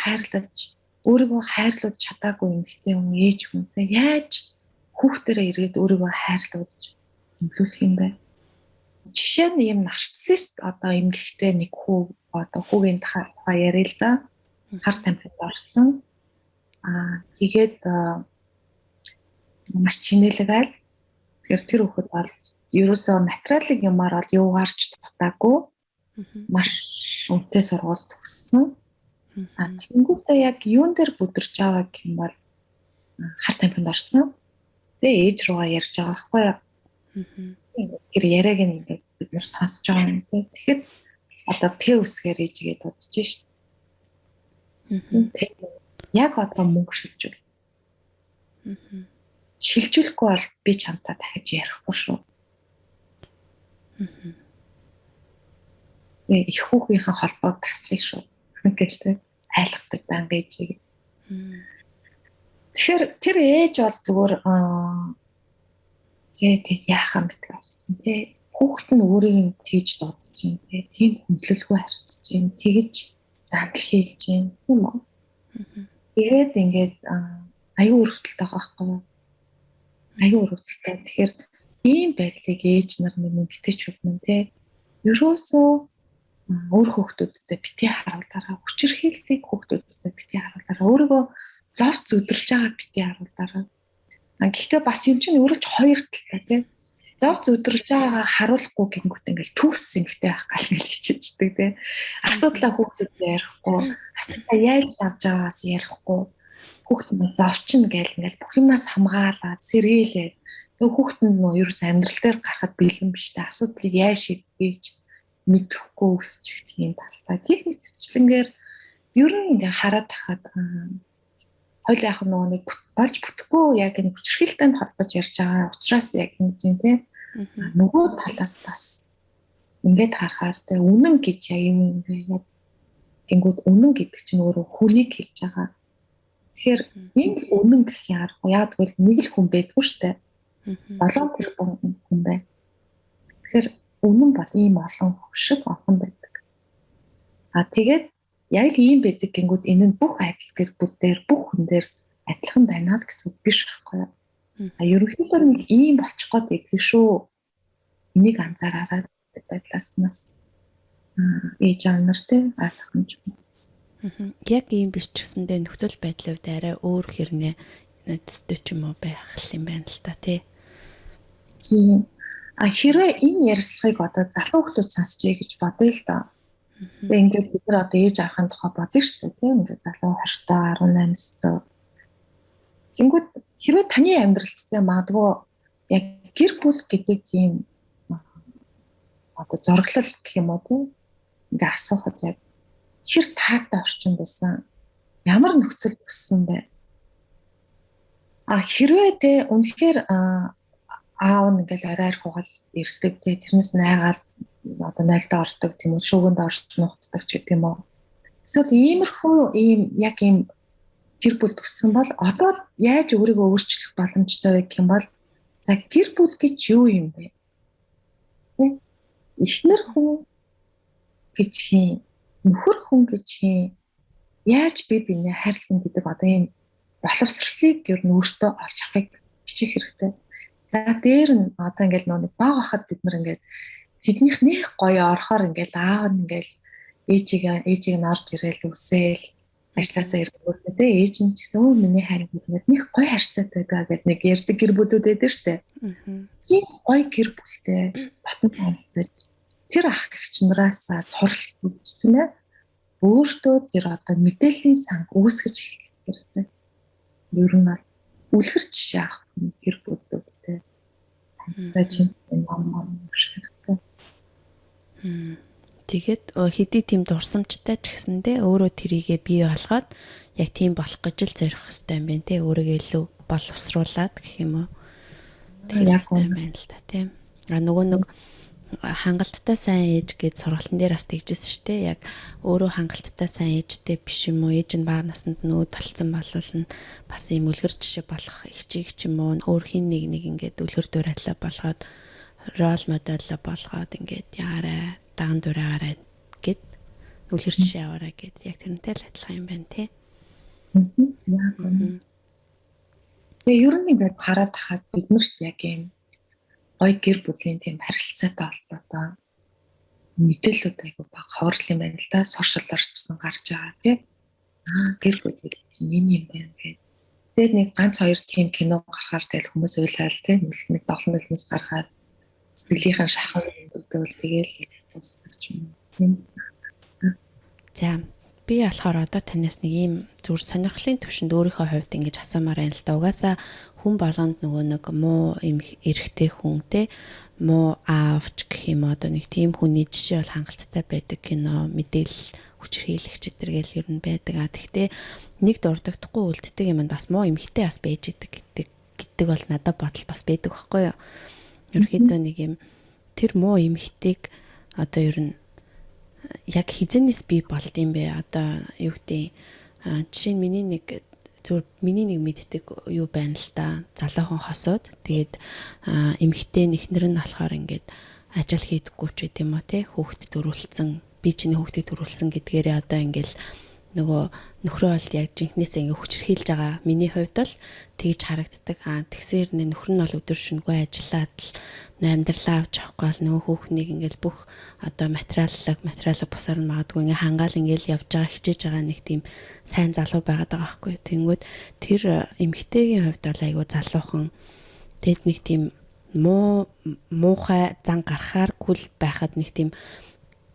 хайрлуулж чадаагүй эмэгтэй хүн ээж хүнтэй яаж хүүхдэрээ эргээд өөрийгөө хайрлуулж нөлөөлөх юм бэ? Жишээ нь юм нарциссист одоо эмэгтэй нэг хүүгийн тухай яриа л да. Хар тамхинд орсон. Тэгээд маш чинэлэг айл. Тэгэхээр тэр хүүхэд бол ерөөсөө материалын юмар бол юу гарч дутаагүй маш үнэтэй сургууль төгссөн. Тэнгүүтээ яг юун дээр бүдэрч байгаа гэх юм бол хар тамхинд орсон. Тэгээ ээж руугаа ярьж байгаа байхгүй юу? Тэр яриаг ингээд бид нэр сонсож байгаа юм тий. Тэгэхэд одоо П үсгээр ээжигээ дуудаж шít. Яг одоо мөнгө шилжүүл. Шилжүүлэхгүй бол би чамтай дахиж ярихгүй шүү. Их хүүхийнхээ холбоог таслах шүү. Гэтэл айлгадаг банга ээжийг. Тэгэхээр тэр ээж бол зүгээр тий яахаа мэдгүй болсон тий. Хүүхэд нь өөрийг тийж дуудаж чинь тий. Тийм хүндлэлгүй харьцаж чинь тэгж зандал хийлж чинь тийм үү? Тэгээд ингээд аюу өрөвдөлтэй байгаа байхгүй юу? Аюу өрөвдөлтэй. Тэгэхээр ийм байдлыг ээж нар эмэгтэйчүүд мэн тий. Ерөөсөө өөр хүүхдүүдтэй бити харуулаарай. Хүчирхийллийг хүүхдүүдтэй бити харуулаарай. Өөрийгөө зовц өдөрж байгааг бити харуулаарай. Гэхдээ бас юм чинь өөрөлж хоёр талтай тий. Зовц өдөрж байгаагаа харуулахгүй гингүүт ингээл түүс эмэгтэй байх гал гэж хичээждэг тий. Асуудлаа хүүхдүүдтэй ярихгүй, асуудлаа яаж авч байгаагаас ярихгүй. Хүүхд нь зовчин гээл ингээл бүх юмнаас хамгаалаад сэргийлээд тэг хүүхд нь ерөөс амьдрал дээр гарахад бэлэн биш тий. Асуудлыг яаж шийдвэж мэдэхгүй өсчих тийм талтай. Тэг мэдчлэнгээр ер нь ингээ хараад тахад хоёул яг нэг болж бүтэхгүй яг энэ хүчирхийлэлтэй холбож ярьж байгаа учраас яг энэ тийм тий. Нөгөө талаас бас ингээд харахаар тий үнэн гэж юм ингээ яг гингүүд үнэн гэдэг чинь өөрөө хүнийг хэлж байгаа. Тэгэхээр энэ л үнэн гэх юм аргагүй. Яг тэгвэл нэг л хүн байдгүй шүү дээ. 7 тэрбум хүн байна. Тэгэхээр үнэн бол ийм олон хөшиг олон байдаг. Тэгээд яг л ийм байдаг гингүүд энэ нь бүх адил гэр бүл дээр бүх хүн дээр адилхан байна л гэсэн үг биш байхгүй юу? Ерөнхийдөө нэг ийм болчих гээд идэв шүү. Энийг анзаараарай байдлаас нас ээж аанар тий аахмж. Яг ийм биш ч гэсэндээ нөхцөл байдлын хувьд арай өөр хэрнээ төстэй ч юм уу байх юм байна л та тий. Тийм. Хэрвээ энэ ярилцлагыг одоо залуу хүмүүс сонсчээ гэж бодъё л доо. Тэгээ ингээд бид нар одоо ээж авахын тухай бодно шүү дээ тийм ингээд залуу 20-18 Тэнгүүд хэрвээ таны амьдралцтай магадгүй яг гэр бүл гэдэг тийм одоо зураглал гэх юм уу тийм ингээ асуухад яг хэр таатай орчин байсан ямар нөхцөл өссөн бэ? Хэрвээ те үнэхээр аав нь ингээл арай хугаал ирдэг те тэрнээс найгаал одоо найлдаа ордог тийм үү шүүгэнд орж нухацдаг ч гэдэм үү. Эсвэл иймэрхүү ийм яг ийм гэр бүл төссөн бол одоо яаж өөрийгөө өөрчлөх боломжтой вэ гэх юм бол за гэр бүл гэж юу юм бэ? Эхнэр хүн гэж хин, нөхөр хүн гэж хин, яаж би бинээ хайрлах гэдэг одоо ийм боловсролыг ер нь өөртөө олж авахыг хичээх хэрэгтэй. За дээр нь одоо ингээл нэг баг хахад бид нар ингээд тэднийх нэх гоё орохоор ингээл аав нь ингээл ээжийг нь орж ирээл үсээл ажлаасаа ирэнгүүт тэ ээж нь ч гэсэн өө миний хайр гэдэг нэх гоё харьцаатай байгаа гэдэг нэг ярддаг гэр бүлүүд байдаг штэ. Тийм гоё гэр бүлтэй батн харьцаж тэр ах гэгч нараас суралт өгч тийм ээ. Өөртөө тэр одоо мэдээллийн сан үүсгэж эхлэх хэрэгтэй. Ер нь үлгэр жишээ авах гэр бүлүүдтэй харьцаж юм шиг. Тэгээд хэдий тийм дурсамжтай ч гэсэндээ өөрөө тэрийгэ бий болгоод яг тийм болох гэж л зорих хэрэгтэй юм байна те өөрийгөө илүү боловсруулад гэх юм уу. Тэгээд юм байна л та тийм. Нөгөө нэг хангалттай сайн ээж гэж сургалтын дээр бас тэгжсэн шүү дээ. Яг өөрөө хангалттай сайн ээжтэй биш юм уу? Ээж нь бага наснд нөө толцсон болвол нь бас ийм үлгэр жишээ болох ихчиг ч юм уу. Өөр хин нэг ингээд үлгэр дуурайлаа болгоод рол модельла болгоод ингээд яарэ даан дураарай гэд үлгэр жишээ аваарай гэд яг тэрнтэй л адилхан юм байна тий. Тэгээ ер нь ингээд хараад тахад биднэрт яг юм гоё гэр бүлийн тийм харилцаатай холбоотой мэдээлэлүүд айгүй баг ховрол юм байна л да. Сошиалар ч гэсэн гарч байгаа тий. Гэр бүл чинь энэ юм байна гэдэг. Тэгээд нэг ганц хоёр тийм кино гарахаар тэгэл хүмүүс уйлал те нэг 7 нулимс гаргаад сэтгэлийнхэн шахах өгдөөл тэгэл тусдаг юм. За би болохоор одоо танаас нэг ийм зүгээр сонирхлын төвшөнд өөрийнхөө хувьд ингэж асуумаар байна л да. Угаасаа хүн болгонд нөгөө нэг муу эрэгтэй хүн те муу аавч гэх юм одоо нэг тийм хүний жишээ бол хангалттай байдаг кино мэдээлэл хүчирхийлэгч эдэргээл ер нь байдаг. Гэхдээ нэг дурддахгүй үлддэг юм бас муу эмхтэй бас байж идэг гэдэг бол надад бодол бас байдаг байхгүй юу. Ерөнхийдөө нэг юм тэр муу эмхтэйг одоо ер нь яг хизэнээс би болд юм бэ? Одоо юу гэдэг жишээ нь миний нэг мэддэг юу байна л да. Залуухан хосууд. Тэгээд эмэгтэй нэхнэр нь болохоор ингээд ажил хийдэггүй ч гэдэм үү те. Хүүхдэд төрүүлсэн, би чиний хүүхдэд төрүүлсэн гэдгээрээ одоо ингээл нөгөө нөхрөө бол яг жинхнээсээ ингээ хүчрхийлж байгаа. Миний хувьд бол тэгж харагддаг. Тэгсээр нөхөр нь бол өдөр шөнөгүй ажиллаад л амьдралаа авч явахгүй бол нөгөө хүүхнийг ингээл бүх одоо материалыг бусаар нь магадгүй ингээ хангаал ингээл явж байгаа хичээж байгаа нэг тийм сайн залуу байгаад байгаа байхгүй. Тэнгүүд тэр эмэгтэйгийн хувьд бол айгүй залуухан. Тэгэд нэг тийм муухай зан гарахааргүй л байхад нэг тийм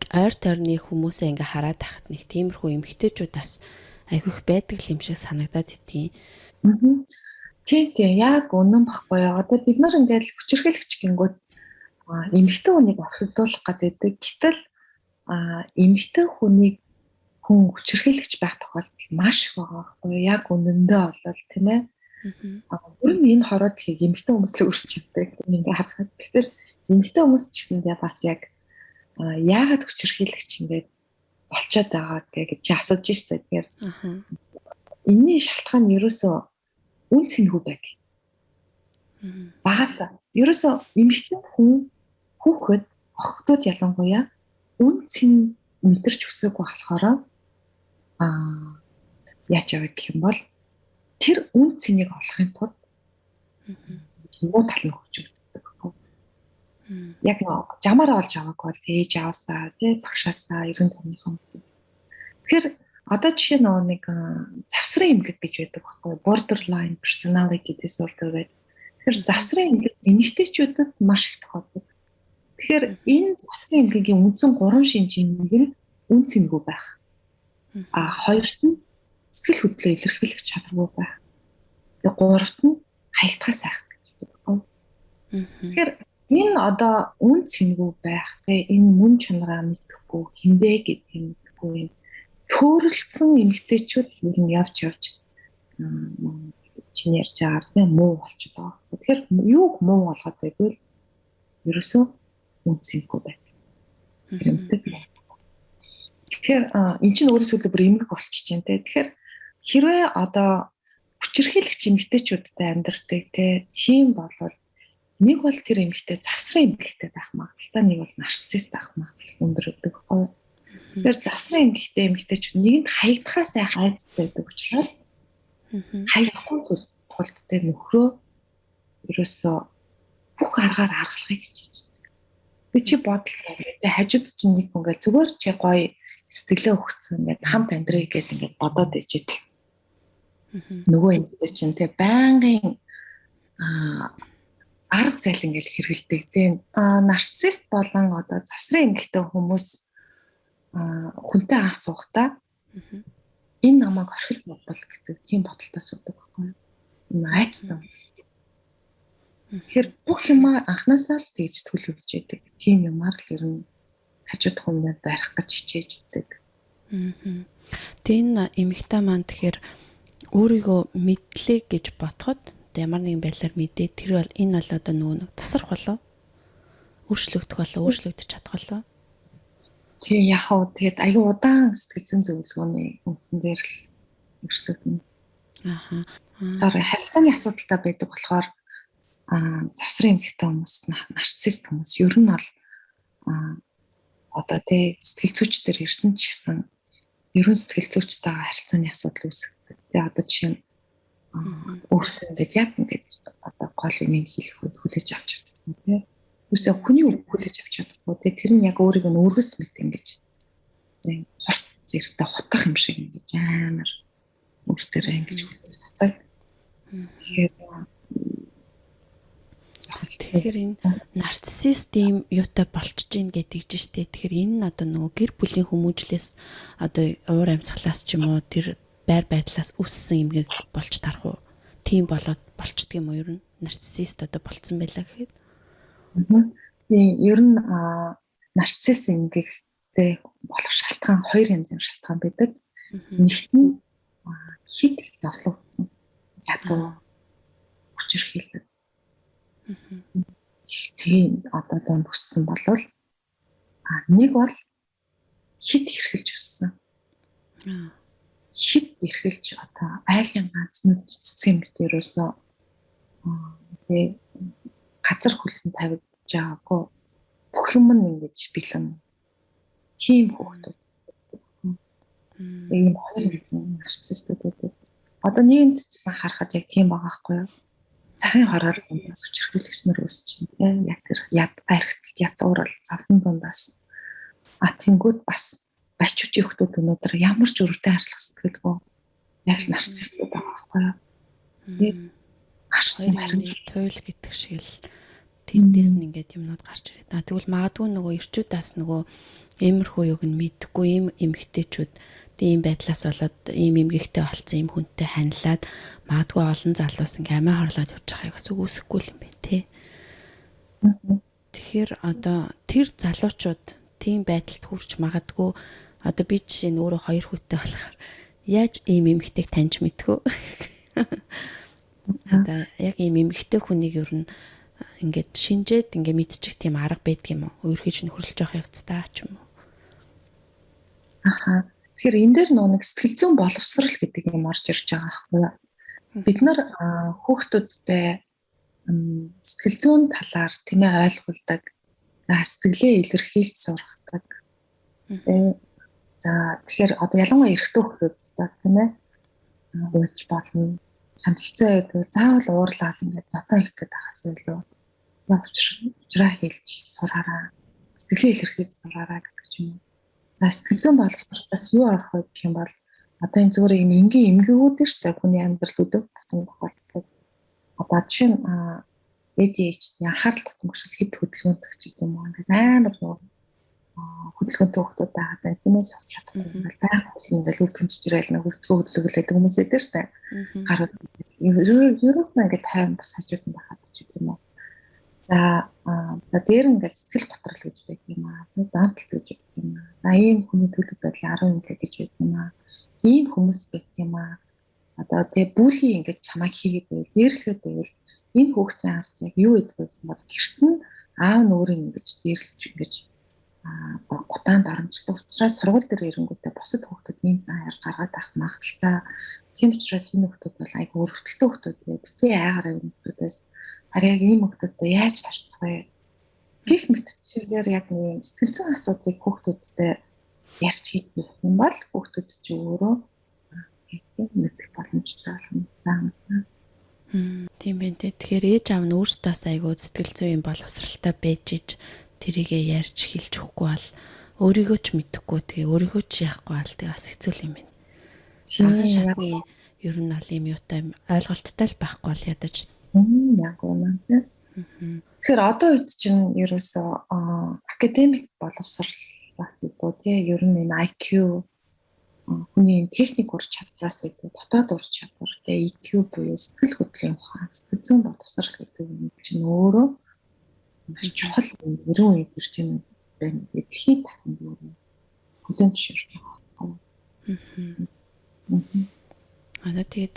ойр тойрны хүмүүсээ ингээ хараад тахад нэг тиймэрхүү эмэгтэйчүүд бас айгүйх байдаг юм шиг санагдаад итгий. Тийм яг үнэн баггүй яа. Одоо бид нар ингээл хүчирхийлэгч гингүүд эмэгтэй хүнийг орхигдуулах гэдэг. Гэтэл эмэгтэй хүнийг хүн хүчирхийлэгч байх тохиолдол маш их байгаа байхгүй яг үнэндээ болол тийм ээ. Бүр энэ хороодлыг эмэгтэй хүмүүс л өөрчилж чаддаг. Ингээ харахад. Тэгэхээр эмэгтэй хүмүүс ч гэсэндээ бас яг яагаад хүчирхийлэгч ингээд болчиход байгаа гэж асууж штэ. Тэгэхээр энэний шалтгаан нь ерөөсөө үн цэнэгүй байдал. Багасаа ерөөсөө эмэгтэй хүн хүүхэд охтууд ялангуяа үн цэн мэдэрч өсөөгүй болохоор яаж явах гэх юм бол тэр үн цэнийг олохын тулд муу тал нь хөвч өгдөг. Яг жамаар олж аваагүй бол ээж аваасаа тий багшаасаа 90 тонны хүмүүсээс. Тэгэхээр одоо жишээ нэг завсрын эмгэг гэж байдаг байхгүй borderline personality disorder гэдэг. Тэгэхээр завсрын эмгэг эмэгтэйчүүдэд маш их тохиолдог. Тэгэхээр энэ завсрын эмгэгийн үндсэн 3 шинжийн нэг нь үн цэнэгүй байх. Хоёрт нь сэтгэл хөдлөлөө илэрхийлэх чадваргүй байх. Тэгээ гуравт нь хаягдхаа сайх гэж байна. Тэгэхээр энэ одоо үн цэнэгүй байх, энэ мөн чанараа мэдэхгүй хинбэ гэдэг юм мэдхгүй төөрөлдсөн эмэгтэйчүүд ер нь явж чиний ярьж байгаагаар муу болчиход байгаа. Тэгэхээр юуг муу болгоод байвал ерөөсөө үн цэнэгүй байх. Тэгэхээр эн чинь өөрөөсөө бүр эмгэг болчихж байна те. Тэгэхээр хэрвээ одоо хүчирхийлэгч эмэгтэйчүүдтэй амьдардаг тийм болвол нэг бол тэр эмэгтэй завсрын эмэгтэй байх магадлалтай, нэг бол нарциссист байх магадлал өндөр гэдэг байхгүй. Тэгэхээр завсрын эмэгтэйчүүд нэгэнд хаягдхаа сайхан айцтай байдаг учраас хаягдахгүй тулд тэр нөхрөө ерөөсөө бүх аргаар аргалахыг хичээж байдаг. Би чи бодлоо тэ хажууд чинь нэг ингээл зүгээр чи гоё сэтгэлээ өгцөн ингээд хамт амьдрий гэдэг ингээд бодоод ижил. Нөгөө эмэгтэй чинь тэ байнгын арга зал ингээл хэрэгэлдэг тийм нарциссист болон одоо завсрын эмэгтэй хүмүүс хүнтэй аас суухдаа энэ намайг орхил бодвол гэдэг тийм бодолтой суудаг байхгүй юу? Айцтай. Тэгэхээр бүх юм анханасаа л тэгж төлөвлөж яадаг. Тийм юмар л ер нь хажууд хүмүүст барих гэж хичээж идэг. Тэгээ энэ эмэгтэй маань тэгэхээр өөрийгөө мэдлээ гэж бодоход ямар нэгэн байдлаар мэдээ тэр бол энэ бол одоо нөгөө засарх болоо өөрчлөгдөх болоо өөрчлөгдөж чадах болоо. Тэг яг хөө тэгээд аюу удаан сэтгэл зүйн зөвлөгөөний үндсэн дээр л өөрчлөгдөнө. Харилцааны асуудалтай байдаг болохоор завсрын эмэгтэй хүмүүс, нарцисст хүмүүс ер нь бол одоо тэг сэтгэл зүйчдэр ирсэн ч гэсэн ерөн сэтгэл зүйчтэйгээ харилцааны асуудал үүсгэдэг. Тэгээ одоо жишээ нь өөртөө ингээд яг ингээд одоо гол юм хэлэхэд хүлээж авч чаддаг тийм. Үсээ хүний үг хүлээж авч чаддаг. Тэгээ тэр нь яг өөрийг нь өргөс мэт ингэж хорт зэрэгтэй хутах юм шиг ингэж амар өөртөө ингэж хүлээж авдаг. Тэгэхээр энэ нарциссист ийм юутай болчихж гин гэдэг чинь штэ. Тэгэхээр энэ нь одоо нөгөө гэр бүлийн хүмүүжлээс одоо уур амьсгалаас ч юм уу тэр байр байдлаас үссэн эмгэг болж тарах уу? Тийм болоод болчдөг юм уу ер нь? Нарциссист одоо болцсон байлаа гэхэд. Тийм ер нь нарцисс эмгэгтэй болох шалтгаан хоёр янзын шалтгаан байдаг. Нэгт нь хит их зовлогдсон. Ядуу хүчээр хийлээ. Тийм одоо дан өссөн болвол нэг бол хит хэрхэлж өссөн. Хит хэрхэлж одоо айлын ганц нүд цэцгийн мэт ерөөсөө тэгээ газар хөлн тавигдж байгаагүй бүх юм нь ингэж бэлэн тийм хүүхдүүд. Ийм хоёр янзын нарциссууд байдаг. Одоо нийгэмд ч гэсэн харахад яг тийм байгаа байхгүй юу? Цагийн хороор дундаас хүчрхийлэгч нар өсч байна. Яг тэр архитект ядуурал завдан дундаас тэнгүүд бас бачуудын хүмүүс өнөөдөр ямар ч өрөвтэй харьцах сэтгэлгүй яг л нарциссууд байгаа байхгүй юу? Маш тийм хариуцлага туйл гэдэг шиг л тэндээс нь ингээд юмнууд гарч ирээд. Тэгвэл магадгүй нөгөө ирчүүдээс нөгөө иймэрхүү юг нь мэдхгүй ийм эмгтээчүүд ийм байдлаас болоод ийм эмгэгтэй болцсон ийм хүнтэй ханилаад магадгүй олон залуус ингээ амиа хорлоод явж байгааг бас үгүйсэхгүй юм байна тий. Тэгэхээр одоо тэр залуучууд тийм байдалд хүрч магадгүй одоо би жишээ нь өөрөө 2 хүүтэй болохоор яаж ийм эмгтэйг таньж мэдхүү. Одоо яг ийм эмгтэй хүнийг ер нь ингээд шинжээд ингээ мэдчих тийм арга байдаг юм уу? Өөрхийж нөхөрлөж явах явцдаа ч юм уу? Тэгэхээр энэ дээр нэг сэтгэл зүйн боловсрал гэдэг юм орж ирж байгаа байхгүй юу? Бид нар хүүхдүүдтэй сэтгэл зүйн талаар тийм ээ ойлгуулдаг. За сэтгэлээ илэрхийлж сургадаг. За тэгэхээр одоо ялангуяа эрэгтэй хүүхдүүд тийм ээ уйлж болно. Чамд хэцүү байдаг. Заавал уурлал ингээд зотоо их гэдэг хаас илүү учраа хэлж сураараа. Сэтгэлээ илэрхийлж сураараа гэдэг юм. За сэтгэл зүйн боловсролоос юу авах вэ гэх юм бол одоо энэ зүгээр юм энгийн эмгэгүүд шүү дээ хүний амьдрал өдөг тохиолддог. Одоо жишээ нь ADHD анхаарал татамжтай хэд хөдөлгөөнтэй ч юм уу ингээд амар хөдөлгөөнтэй хүмүүс байгаад байна. Тиймээс авч чадахгүй ингээд байнга хөдөлгөөнтэй үл тэмцээрэл нэг хөдөлгөөлөдөг хүмүүс эдэр шүү дээ. Гарууд ерөөсөө ингээд тайван бас хажууд нь байгаад ч юм уу. За дээр ингээд сэтгэл готрол гэж байдаг юм аа. Дантал гэж байдаг юм аа. За ийм хүний төлөв байдал 10 ингээд гэж байдаг юм аа. Ийм хүмүүс байдаг юм аа. Одоо тэгээ бүлийн ингээд чамайг хийгээд байвал дээрлэхэд байвал энэ хүүхдийн ард яг юу гэдэг вэ юм бол гэрт нь аав нь өөрийн ингэж дээрлэж ингэж гутаанд оромжлдог учраас сургууль дээр ирэнгүүтээ бусад хүүхдүүд ийм заяар гаргаад авах магадaltaй. Тийм учраас энэ хүүхдүүд бол айгүй өрөвдөлтөй хүүхдүүд. Битгий айгараа юм хүүхдүүдээс харин яг ийм хүүхдүүдтэй яаж харьцах вэ? Гэх мэтчлэр яг нэг сэтгэл зүйн асуудлыг хүүхдүүдтэй ярьж хийх юм бол хүүхдүүд ч өөрөө мэдэх боломжтой болно. Тийм байна те. Тэгэхээр ээж аав нь өөрсдөөс айгүй сэтгэл зүйн боловсралтай байж ич тэрийгэ ярьж хэлж өгөхгүй бол өөрийгөө ч мэдэхгүй тэгээ өөрийгөө ч яахгүй бол тэгээ бас хэцүү юм байна. Шаахан шатны ер нь ал юм юутай ойлголттой л байхгүй бол ядаж. Яг үнэ. Тэгэхээр одоо үед чинь ерөөсөө академик боловсралаас илүү тий ер нь энэ IQ хүний техник ур чадвараас илүү дотоод ур чадвар тий EQ буюу сэтгэл хөдлөлийн ухаан сэтгэл зүйн боловсрал гэдэг юм чинь өөрөө маш чухал юм. Ерөн үед ирж байна. Дэлхийд дахин хүлэн зөвшөөрөх юм. Одоо тэгээд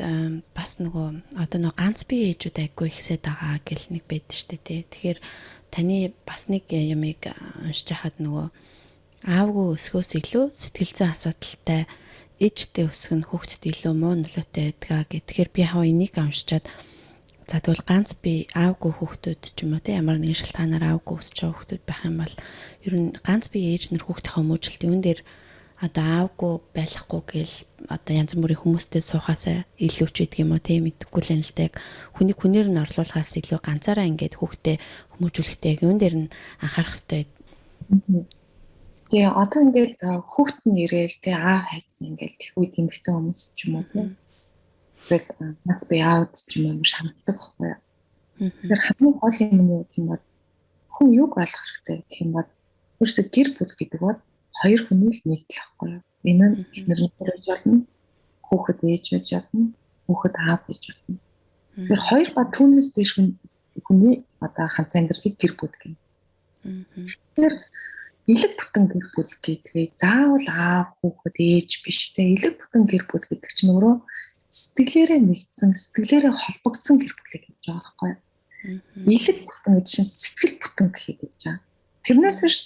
бас нөгөө одоо нөгөө ганц бие ээжүүд айгүй ихсээд байгаа гэл нэг байдаг штэ тий. Тэгэхээр таны бас нэг ямыг уншиж хахад нөгөө аавгүй өсгөөс илүү сэтгэл зүйн асуудалтай ээжтэй өсгөх нь хүүхдэд илүү муу нөлөөтэй байдгаа гэх. Тэгэхээр би хаа энийг уншичаад за тэгвэл ганц бие аавгүй хүүхдүүд ч юм уу тий ямар нэгэн шалтгаанаар аавгүй өсч байгаа хүүхдүүд байх юм бол ер нь ганц бие ээж нар хүүхдийнхээ мөжилт юун дээр одоо аавгүй байхгүй гэл одоо янз бүрийн хүмүүстэй суухаасаа илүү ч гэдэг юм уу тийм мэдэхгүй л энэ л дээ хүнийг хүнээр нь орлуулахаас илүү ганцаараа ингээд хүүхдээ хүмүүжүүлэхтэй юун дээр нь анхаарах хэрэгтэй. Тэгээ одоо ингээд хүүхд нь ирээл тэ аав хайцсан ингээд их үед эмэгтэй хүмүүс ч юм уу тийм эсвэл наац би яавд ч юм уу шаналдаг байхгүй юу. Тэр хамгийн гол юм нь юу юм бол хүн юг ойлгох хэрэгтэй гэх юм бол ерөөсө гэр бүл гэдэг бол хоёр хүний л нэгдэл байхгүй юу. Энэ нь эхнэр нөхөрөж болно, хүүхэд ээж байж болно, хүүхэд аав байж болно. Тэр хоёр ба түүнээс дэш хүний одоо хамт амьдралыг гэр бүл гэнэ. Тэр элэг бүтэн гэр бүл гэдгээ заавал аав, хүүхэд, ээж биш те. Элэг бүтэн гэр бүл гэдэг чинь өөрөө сэтгэлээрээ нэгдсэн, сэтгэлээрээ холбогдсон гэр бүлийг гэж байгаа байхгүй юу. Элэг бүтэн гэж чинь сэтгэл бүтэн гэхийг гэж байгаа. Тэрнээс биш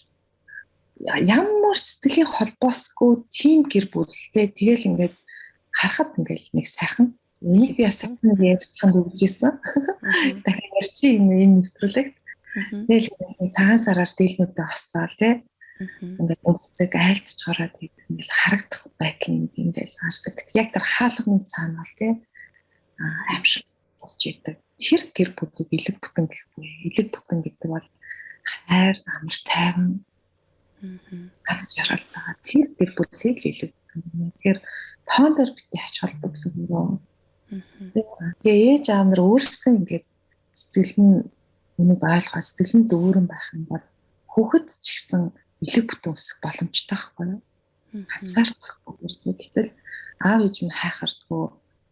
ямар сэтгэлийн холбоосгүй тийм гэр бүлтэй тэгэл ингээд харахад ингээд нэг сайхан үнийг би асуух нэг ярьсан өгчээсэн. Дахин ярьчих энэ нэвтрүүлэгт. Тэгэл цагаан сараар дийлнүүдээ хостоол тий. Ингээд үнцэг айлтж гараад ингээд харагдах байдал нэг ингээд хардаг. Яг тэр хаалганы цаана бол тий аимшиг болж идэг. Тэр гэр бүлийг элэг бүтэн гэхгүй. Элэг бүтэн гэдэг бол хайр, амар тайван ганц жаргал байгаа. Тэр гэр бүлийг л элэг бүтэн. Тэгэхээр тоон дээр битгий ач холбогдол өөрөө. Тэгээ ээж аав нар өөрсдөө ингээд сэтгэл нь үнийг ойлгоо сэтгэл нь дүүрэн байх юм бол хүүхэд ч гэсэн элэг бүтэн өсөх боломжтой байхгүй юу? Хацаардахгүй үрдээ. Гэтэл аав ээж нь хайхардгүй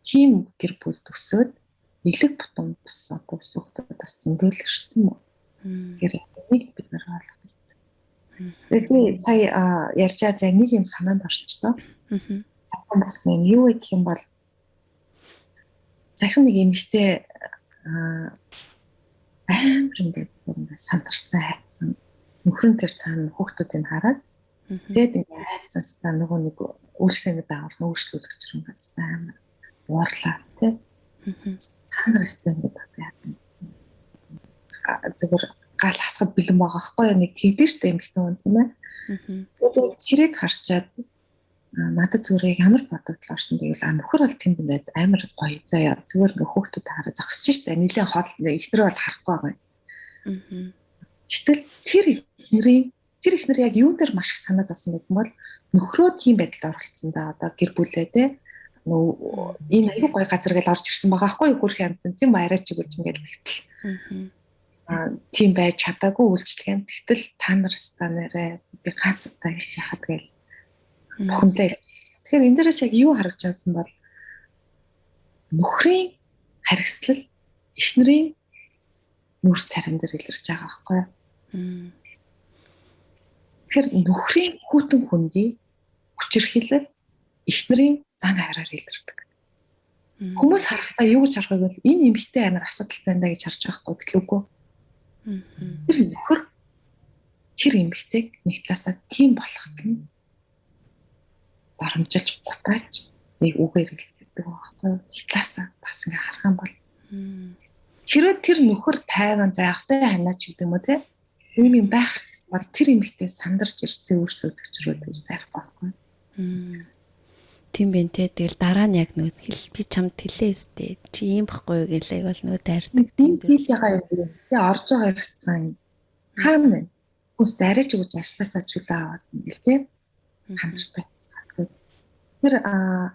тийм гэр бүлд өсөөд элэг бүтэн бус одоо өсөхөд бас зөндөлөх шүү дээ юм уу? Тэгэхээр энийг бид нар ойлгох хэрэгтэй. Тэгээд сая ярьжаад яг нэг юм санаанд орчихдоо. Бас юм юу гэх юм бол захин нэг эмэгтэй амар ингээд сандарцсан хайцсан нөхрөн тэр цаана хүүхдүүдийг хараад тэгээд ингээд хайцсанстаа нөгөө нэг үйлсэнд байгуул нөөцлүүлэх чинь ингээд амар уурлаа тий. Та нараас ингээд зүгээр гал хасгад бэлэн байгаа байхгүй юу нэг тэгдэж штэ эмэгтэй хүн тийм ээ. Тэгээд хэрэг харчаад надад зүгээр ямар бодогдол орсон гэвэл нөхөр бол тэнд ингээд амар гоё заяа зүгээр ингээд хүүхдүүд хараа зогсож штэ нилээ хол ихнэр бол харахгүй байгаа юм. Гэтэл тэр ихнэр яг юун дээр маш их санаа зовсон гэх юм бол нөхрөө тийм байдалд оролцсон да одоо гэр бүлээ те энэ аюу гоё газар гэж орж ирсэн байгаа байхгүй юу хөрх амтан тийм арайч гэж ингээд тэгтэл тийм байж чадаагүй үйлчлэгээн тэгтэл та нарстаа нэрээ би ганц удаа хэлж яхад гээл бухимдаа. Тэгэхээр энэ дээрээс яг юу харагдж байгаа юм бол нөхрийн харгислал эхнэрийн нүр царин дээр илэрч байгаа байхгүй юу? Тэгэхээр нөхрийн хүүтэн хүндий хүчирхийлэл эхнэрийн зан авираар илэрдэг. Хүмүүс харахтаа юу гэж харах вэ гэвэл энэ эмэгтэй амар асуудалтай байна гэж харж байгаа байхгүй гэлүүгүй. Тэр нөхөр тэр эмэгтэйг нэг талаасаа тийм болохт нь барамжилж гутаач нэг үгээр хэлдэг байхгүй юу? Талаасаа бас ингээ харах юм бол хэрвээ тэр нөхөр тайван заахтай ханаач гэдэг юм уу те ийм байх гэсэн бол тэр эмэгтэй сандарч ирж тэр өөрчлөлт өчрөөд байж тарих байхгүй. Тийм бэ те тэгэл дараа нь яг нөө би чамд хэлээстэй чи ийм байхгүй гэлээ бол нөө таардаг тийм хийж байгаа юм. Тэгээ орж байгаа ресторан хаана хүс арайч өгч ажилласаа чүлээ аваад ингээл те хамартай. Тэр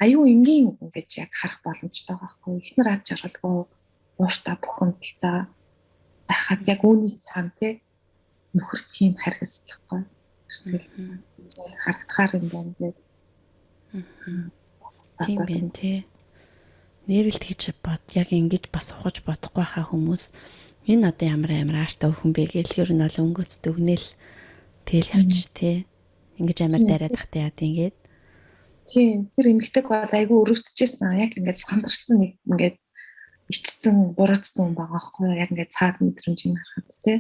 аюу энгийн ингэж яг харах боломжтой байхгүй. Эхнэр ад жаргалгүй ууртаа бухимдалтай байхад яг үүний цаана те нөхөр тийм харгислахгүй. Харагдахаар юм байна гэдэг. Тийм байна те. Нэрэлт хийж бод яг ингэж бас ухаж бодохгүй хаа хүмүүс энэ одоо ямар ааштай хүн бэ гэл ер нь бол өнгөцд өгнөл тэгэл явчих те. Ингэж амар дараад тахтай яад ингээд. Тийм тэр эмэгтэйг бол айгүй өрөвтжсэн. Яг ингээд сандарсан нэг ингээд ичсэн буруутсан юм байгаа байхгүй яг ингээд цаад мэдрэмжийг харахад те.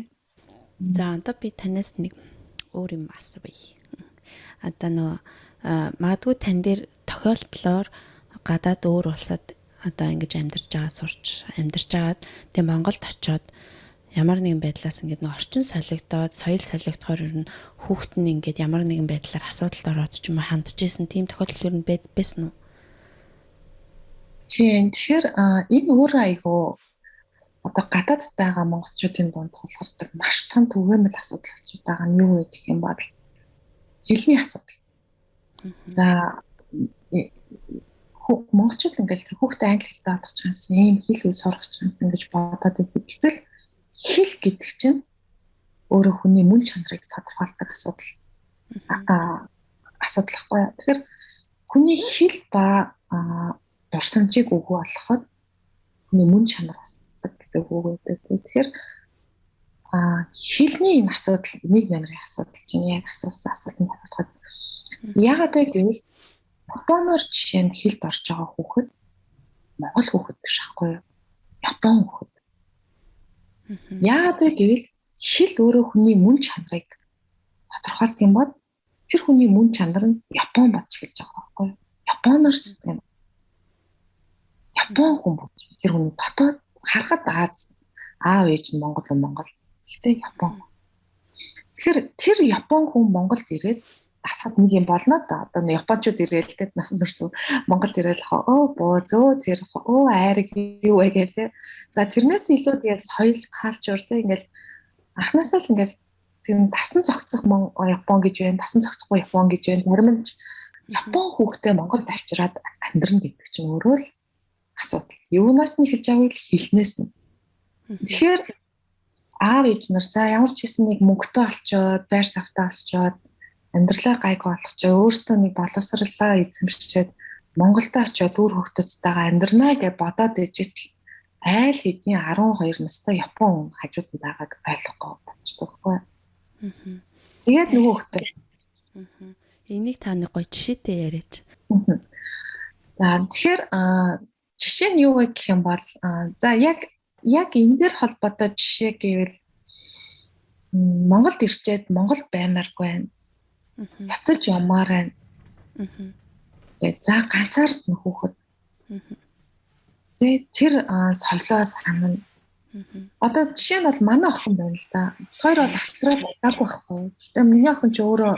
За одоо би танаас нэг өөр юм асууя. Одоо нөө магадгүй тань дээр тохиолдлоор гадаад өөр улсад одоо ингэж амьдарч агаад тэгээ Монголд очиод ямар нэгэн байдлаас ингэж нөө орчин солигдоод соёл солигдохоор ер нь хүүхэд нь ингэж ямар нэгэн байдлаар асуудалд ороод ч юм уу хандчихсэн тийм тохиолдол ер нь байсан уу? Тийм тэгэхээр энэ өөрөө айгүй одоо гадаадд байгаа монголчуудын дунд тулгардаг маш том түгээмэл асуудал болчиход байгаа нь юу вэ гэх юм бол хэлний асуудал. За монголчууд ингээл хүүхдээ англи хэлтэй болгож чамсан ийм хэл үл сургах чамсан гэж бодоод байдаг. Гэтэл хэл гэдэг чинь өөрөө хүний мөн чанарыг тодорхойлдог асуудал. Асуудал байхгүй. Тэгэхээр хүний хэл ба дурсамжийг өгөө болгоход хүний мөн чанар устдаг гэдэг үг байдаг. Тэгэхээр хэлний энэ асуудал нэг намрын асуудал чинь яг асуусан асуултанд хариулахад яагаад вэ гэвэл Японоор жишээ нь хэлд орж байгаа хүүхэд монгол хүүхэд биш аахгүй юу? Япон хүүхэд. Яагаад вэ гэвэл хэл өөрөө хүний мөн чанарыг тодорхойлдог юм бол тэр хүний мөн чанар нь Япон болж эхэлж байгаа байхгүй юу? Японоор систем. Япон хүн болж тэр хүний дотоод харахад аав ээж нь монгол. Гэхдээ Япон. Тэгэхээр тэр Япон хүн Монголд ирээд асаад нэг юм болно да. Одоо японочууд ирээл тэгээд насан турш Монголд ирээл боозөө тэр айраг юу вэ гэдэг. За тэрнээс илүү тэгээд соёл калчур тэ ингээл анхнаасаа л ингээл тэр тасан цогцох Япон гэж байна, тасан цогцохгүй Япон гэж байна. Зарим нь Япон хүүхдээ Монголд авчираад амьдрын гэдэг чинь өөрөө л асуудал. Юунаас нь эхэлж байгааг л хэлнээс нь. Тэгэхээр аав ээж нар за ямар ч хэсэн нэг мөнгөтэй олцоод, байр савтай олцоод амьдралаа гайгүй болгочоо өөртөө нэг боловсралаа эзэмшчихэд Монголд очиод үр хөвгтөцтэйгээ амьдрнаа гэж бодоод ээжэт айл хэдийн 12 настай Япон хажууд нь байгааг ойлгохгүй болчихдог байхгүй. Тэгээд нөгөө хөвгтөө. Энийг та нэг гоё жишээтэй яриач. За тэгэхээр жишээ нь юу вэ гэх юм бол за яг энэ дээр холбоотой жишээ гэвэл Монголд ирчээд Монголд баймааргүй байна. Буцаж ямаар байна. За ганцаард нь хүүхэд. Тэр соёлоо санана. Одоо жишээ нь бол манай охин байна л да. Хоёр бол Австрали удаагүй байхгүй. Гэтэ миний охин ч өөрөө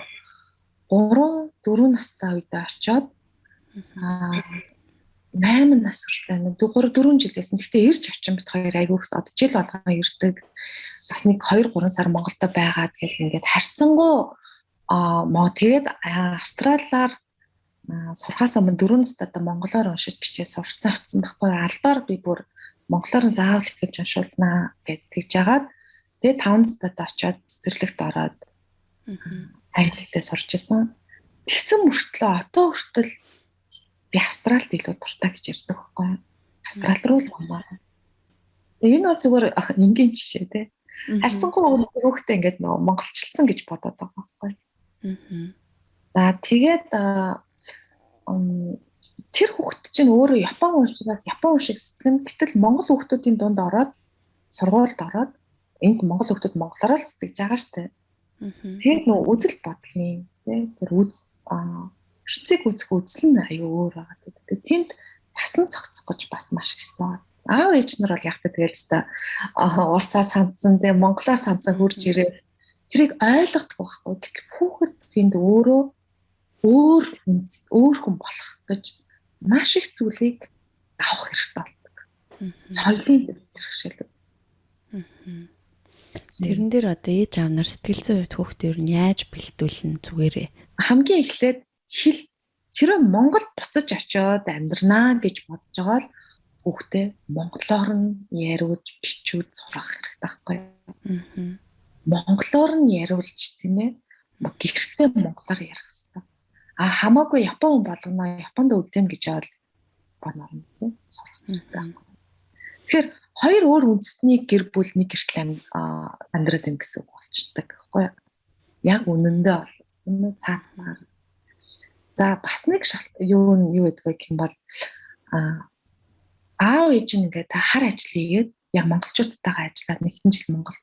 3-4 настай үедээ очиод 8 нас хүртэл 4 жилээс нь гэхдээ ирж очин бит хоёр айгүйх одоо жил болгоо ирдэг. Бас нэг 2-3 сар Монголд байгаад гэл ингээд харьцангуй тэгээд Австралиар сурахаас өмнө 4 настай монголоор уншиж бичээ сурцсан байхгүй албаар би бүр монголоор заавал хэлж уншуулнаа гэж тэгж жагаад тэгээд 5 настай очиод цэцэрлэгт ороод англи хэлээр сурч исэн. Тэгсэн мөртлөө одоо хүртэл би Австралид илүү дуртай гэж ярьдаг байхгүй. Австрали руу л гомаа. Энэ бол зүгээр энгийн жишээ те. Харьцангуй өөртөө ингээд нөгөө монголчилсан гэж бодоод байгаа байхгүй. За тэгээд тэр хүүхэд чинь өөрөө Япон уушраас Япон шиг сэтгэн гэтэл монгол хүүхдүүдийн дунд ороод сургуульд ороод энд монгол хүүхдүүд монголоор л сэтгэж байгаа штэ. Тэгээд нөгөө үзэл бодлын тэр шүцэг үзэх үзэл нь аюу өөр байгаа гэдэг. Тэнд тасан цогцох гэж бас маш хэцүү байна. Аав ээж нар бол яг тэгэл та улсаа санцсан тэ монголоо санцсан хурж ирээ. Тэрийг ойлгохгүй байхгүй. Гэтэл хүүхэд тэнд өөрөө өөр хүн болох гэж маш их зүйлийг авах хэрэгтэй болдог. Соёлын хэрэгшээлүүд. Тэрэн дээр одоо ээж аав нар сэтгэл зүйн хувьд хүүхдээ нь яаж бэлтүүлнэ зүгээрээ. Хамгийн эхлээд хэрэв Монголд буцаж очиод амьдрнаа гэж бодож байгаа л хүүхдээ монголоор нь яриулж бичүүл сурах хэрэгтэй байхгүй юу? Монголоор нь яриулж тийм ээ гэртээ монголоор ярих хэрэгтэй. Хамаагүй Япон хүн болгоно Японд үлдээн гэж явал банаар нь сурах хэрэгтэй. Тэгэхээр хоёр өөр үндэстний гэр бүл нэг гэртэл амьдраад байна гэсэн үг болчтой байхгүй юу? Яг үнэндээ бол цаатмаар. За бас нэг юу гэдэг вэ гэх юм бол аав ээж нь ингээд хар ажил хийгээд яг монголчуудтайгаа ажиллаад нэгэн жил Монголд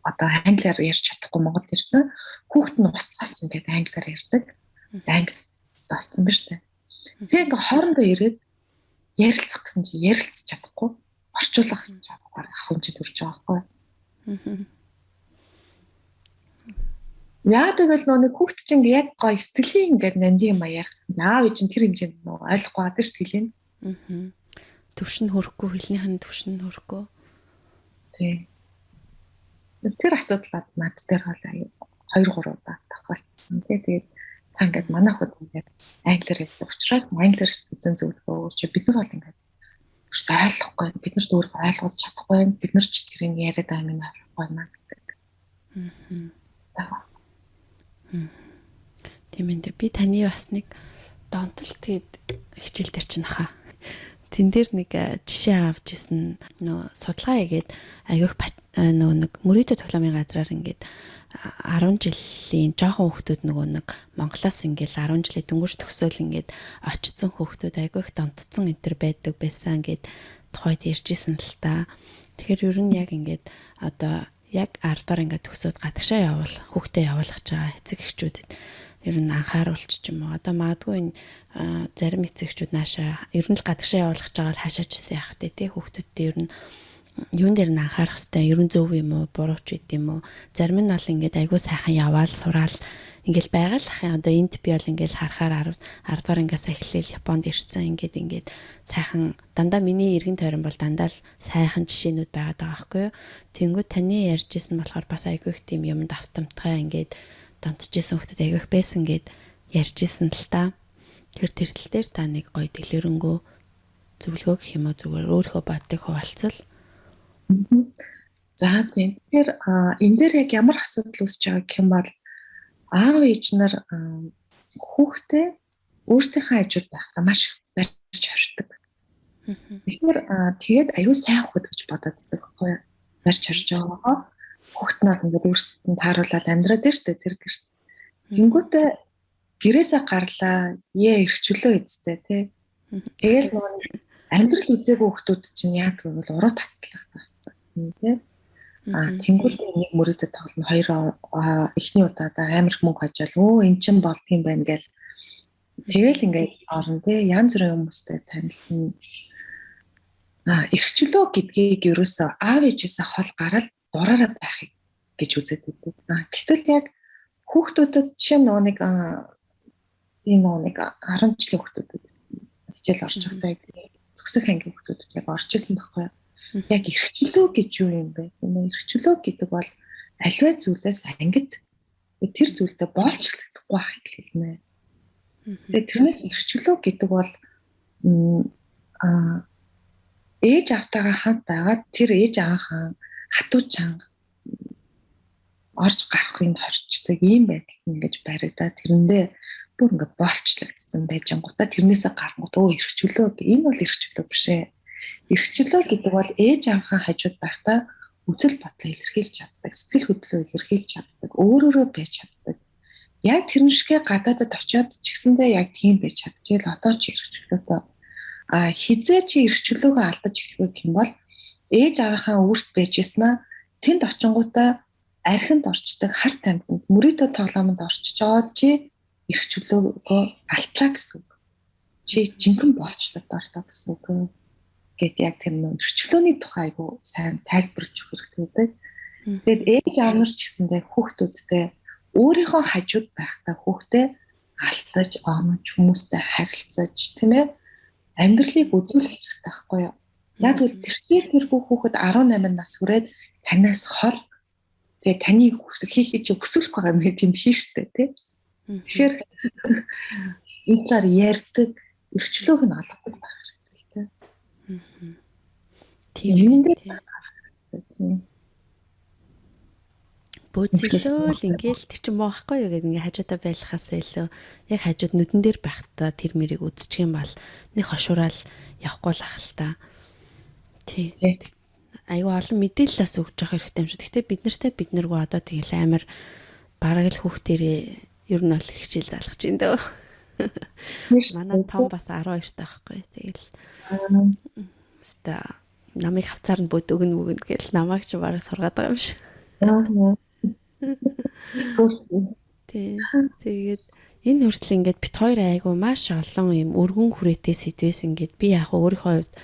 одоо англиар ярьж чадахгүй Монголд ирсэн. Хүүхэд нь устгаас ингээд англиар ярьдаг. Англи болцсон ба штэ. Тэгээ ингээд хоорондоо ирээд ярилцах гэсэн чи ярилцах чадахгүй, орчуулах чадахгүй ахын чи төрж байгаа байхгүй. Яа тэгэл нэг хүүхэд чинь яг гоё сэтгэлийн ингээд нандин юм ярих. Аав чинь тэр хэмжээнд ойлгохгүй байгаа шүү дээ хэлээ. Төвшин хөрөхгүй хэлнийхэн төвшин хөрөхгүй. Тий. Тэр асуудал бол над дээр бол 2-3 удаа тохиолдсон. Тэгээд Та ингээд манайхад ингээд англиар хэлдэг учраас англиар эзэн зөвлөгөө өгч бид нар бол ингээд ойлгохгүй бид нарт өөрөө ойлгуулж чадахгүй бид нар ч тэрийг яриад байгаа юм ойлгохгүй наа гэдэг. Тийм ээ би таны бас нэг донтолт гээд хичээл дээр чинь хаа. Тэн дээр нэг жишээ авч исэн нөө судалгаа хийгээд аягүйх нөө нэг мөрөөдө тоглоомын газраар ингээд 10 жилийн жоохон хүүхдүүд нөгөө нэг Монголоос ингээл 10 жилийн дөнгөж төгсөөл ингээд очсон хүүхдүүд аягүйх донтцсон энэ төр байдаг байсан ингээд тухайд ярьжсэн л та. Тэгэхээр ер нь яг ингээд одоо яг 10 дахь ингээд төгсөөд гадагшаа явуул хүүхдээ явуулах гэж байгаа эцэг эхчүүдэд ер нь анхааруулч ч юм уу. Одоо магадгүй энэ зарим эцэг эхчүүд наашаа ер нь л гадагшаа явуулах гэж байгаа л хаашаач үсэн яах вэ тий хүүхдүүдтэй ер нь юун дээр нь анхаарах хэрэгтэй ер нь зөв юм уу буруу ч үт юм уу. Зарим нь бол ингээд айгүй сайхан яваал сураал ингээл байгалах юм. Одоо энд би бол ингээл харахаар 10 дахь ангиас эхлээл Японд ирсэн ингээд сайхан дандаа миний эргэн тойрон бол дандаа л сайхан жишээнүүд байгаад байгаа байхгүй юу. Тэнгүүд таны ярьжсэн болохоор бас айгүй их тийм юмд автомтгай ингээд донтжсэн хүмүүс аягүйх байсан гэд ярьжсэн л та. Тэр тал дээр та нэг гоё дэлгэрэнгүй зөвлөгөө гэх юм уу зүгээр өөрийнхөө бодыг хуваалцвал. За тийм. Тэгэхээр энэ дээр яг ямар асуудал үүсэж байгаа гэх юм бол аав ээж нар хүүхдээ өөрсдийнхөө хажууд байхдаа маш их барьж хордог. Тэгэхээр тэгээд аюу сайн хүүхэд гэж бодоод байдаг байхгүй юу? Барьж хорж байгаагаа хүүхэд нар ингээд өөрсдөнд тааруулаад амьдраад байна шүү дээ тэр гэрт. Тэнгүүтээ гэрээсээ гарлаа, эрхчлөө эцтэй тий. Тэгэл нөгөө амьдрал үзээгүй хүүхдүүд чинь яадаг вэ? Уруу татлах тий. Тэнгүүтээ нэг мөрөдөд тоглоно хоёр эхний удаадаа амар их мөнгө хажаал эн чин болд юм байна гэл. Тэгэл ингээд орно тий. Янз бүрийн хүмүүстэй танилцсан. Эрхчлөө гэдгийг ерөөсөө аав ээжээсээ хол гараад дураараа байхыг гэж үзээд байдаг. Гэтэл яг хүүхдүүдэд жишээ нь нэг 10 жилийн хүүхдүүдэд хичээл орж байхдаа төгсөх ангийн хүүхдүүдэд яг орж исэн байхгүй юу? Яг эрхчлөө гэж юу юм бэ? Эрхчлөө гэдэг бол аливаа зүйлээс ангид тэр зүйлдээ боолчлогдохгүй байхыг хэлнэ. Тэгээд тэрнээс эрхчлөө гэдэг бол ээж автайгаа хамт байгаад тэр ээж аахаа хатуу чанга орж гарахын хорчдаг ийм байдалд ингэж баригдаад тэрэндээ бүр ингэ боолчлогдсон байж ангуудаа тэрнээсээ гарангууд эрхчлөө энэ бол эрхчлөө биш ээ. Эрхчлөө гэдэг бол ээж аахаа хажууд байхдаа үзэл бодлоо илэрхийлж чаддаг, сэтгэл хөдлөлөө илэрхийлж чаддаг, өөрөөрөө байж чаддаг. Яг тэр нэшгээ гадаадад очиод ч гэсэндээ яг тийм байж чадчихэл одоо ч эрхчлөөтэй. Хизээ чи эрхчлөөгөө алдаж эхлэх юм бол ээж аахаа өөрт байжснаа тэнд очингуудаа архинд орчдөг хар тамхинд мөрөөдө тоглоомонд орчиж байгаа л чи эрхчлөөгөө алтлаа гэсэн үг. Чи жинхэнэ болчлоо доорлоо гэсэн үг. Гэт яг тэр нөө эрхчлөөний тухай айгу сайн тайлбарж өгөх хэрэгтэй. Тэгээд ээж аав нар ч гэсэндээ хүүхдүүдтэй өөрийнхөө хажууд байхдаа хүүхдээ алтаж, оомж, хүмүүстэй харилцаж тийм ээ амьдралыг үзүүлэх хэрэгтэй байхгүй юу? Яг үл тэр хүүхэд 18 нас хүрээд танаас хол тэгээ таны хийхийг чи өсвөх байгаа нэг тийм хийштэй тий. Тэгэхээр энэ талаар ярьдаг, эрхчлөөг нь олгодог байх хэрэгтэй тий. Тийм. Бөөцөлөө л ингээл тэр чинь муу ахгүй юу гэдэг ингээ хажуудаа байлахаас илүү яг хажууд нүдэн дээр байхдаа тэр мэрийг үзчих юм бол нэг хошуураал явахгүй л ах л та. Тий. Айгу олон мэдээлэлээс өгч явах хэрэгтэй юм шиг. Гэхдээ бид наргүй одоо тэгэл амар бараг л хүүхдэрээ ер нь бол хичээл заалгаж ин дөө. Манай том бас 12 таа байхгүй. Тэгэл өста намайг хавцаар нь бөд өгнө гэл намайг ч бараг сургаад байгаа юм шиг. Тэгээд энэ хүртэл ингээд бит хоёр айгу маш олон юм өргөн хүрээтэй сэдвээс ингээд би яг өөрийнхөө хувьд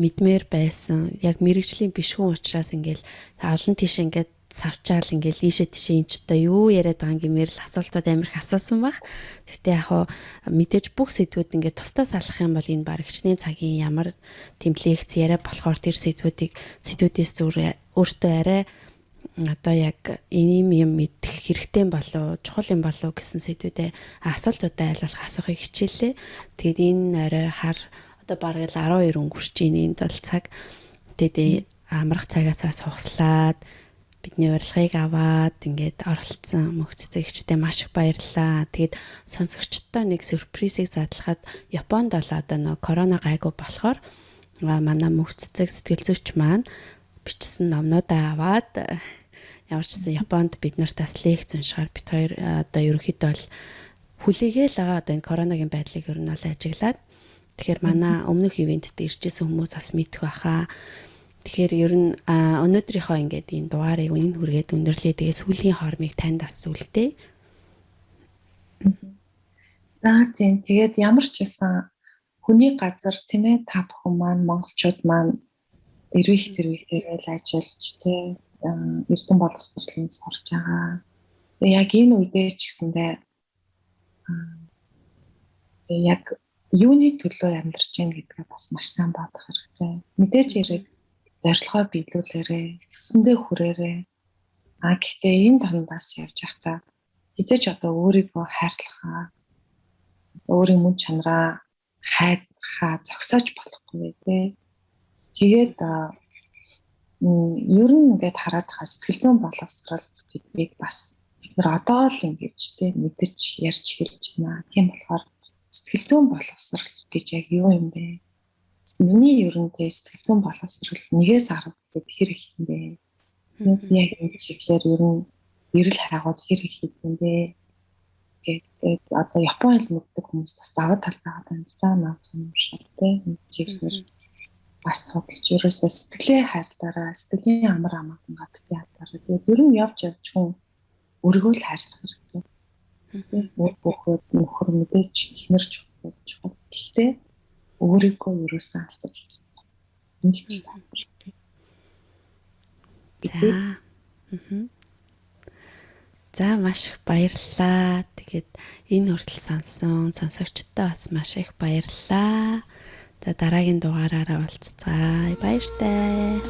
мэдмээр байсан. Яг мэрэгжлийн биш хүн учраас ингээл олон тийш ингээд савчаал ингээл ийшээ тийшээ энэ ч та юу яриад байгаа гэмээр л асуултууд амар их асуусан баг. Гэхдээ яг мэдээж бүх сэдвүүд ингээд тусдаа салах юм бол энэ баг хичнээн цагийн ямар тэм лекц яриа болохоор тэр сэдвүүдээс зүгээр өөртөө арай одоо яг ийм юм мэдэх хэрэгтэй болов, чухал юм болов гэсэн сэдвүүдээ асуултуудаа айлуулах асуухыг хичээлээ. Тэгээд энэ орой хар одоо бараг л 12 өнгөрч ийн энэ бол цаг. Тэгээд амрах цагаасаа сухслаад бидний урилгыг аваад ингээд оролцсон мөхцөгчтэй маш их баярлалаа. Тэгээд сонсогчдоо нэг сюрпризийг задлахад Японд бол одоо нэг корона гайгүй болохоор манай мөхцөг сэтгэл зүйч маань бичсэн номнуудаа аваад ямар ч гэсэн Японд бид нарт бас лекц уншихаар бид хоёр одоо ерөнхийдөө бол хүлээгээл байгаа одоо энэ коронагийн байдлыг ер нь бол ажиглаад. Тэгэхээр манай өмнөх ивентэд иржсэн хүмүүс бас мэдэх байхаа. Тэгэхээр ер нь өнөөдрийнхөө ингээд энэ дугаарыг энэ хүргээд өндөрлөө. Тэгээ сүүлийн хормыг танд асуултээ. За тийм. Тэгээд ямар ч байсан хүний газар тийм ээ та бүхэн маань монголчууд маань эрвих тэрвихээрээ л ажиллаж тийм эрдэм боловсролын сурж байгаа. Тэгээ яг энэ үедээ ч гэсэндээ яг юуны төлөө амьдарч байна гэдгээ бас маш сайн бодох хэрэгтэй. Мэдээж хэрэг зорилгоо биелүүлээрээ, өссөндөө хүрээрээ. Гэхдээ энэ дондаас явж байхдаа хизээч одоо өөрийгөө хайрлахаа, өөрийн мөн чанараа хайхаа зогсоож болохгүй дээ. Тэгээд ер нь ингээд хараад байгаа сэтгэл зүйн боловсрол гэдгийг бас бид нар одоо л ингэж тийм мэдэж ярьж хэлж байна. Тийм болохоор сэтгэл зүйн боловсрол гэж яг юу юм бэ? Миний ерөнтэй сэтгэл зүйн боловсрол 1-10 гэхэд хэр их юм бэ? Яг энэ чиглэлээр ер нь эрэл хайгууд хэр их юм бэ? Тэгээд одоо Японд мэддэг хүмүүс бас даваа талбайгаа танилцаа наац юм шиг тийм чиглэлээр бас судалж ерөөсөө сэтгэлээ хайрлаараа, сэтгэлийн амар амгалангаа бити хатаараа. Тэгээд ер нь явж хүн өөрийгөө л хайрлах хэрэгтэй. Бүгд нөхөр мэдээж ихнэрч чухал. Гэхдээ өөрийгөө ерөөсөө алдаж байна. Энэ ч хэрэгтэй. За маш их баярлалаа. Тэгээд энэ хүртэл сонссон сонсогчдоо бас маш их баярлалаа. За дараагийн дугаараараа уулзцгаая. Баяртай.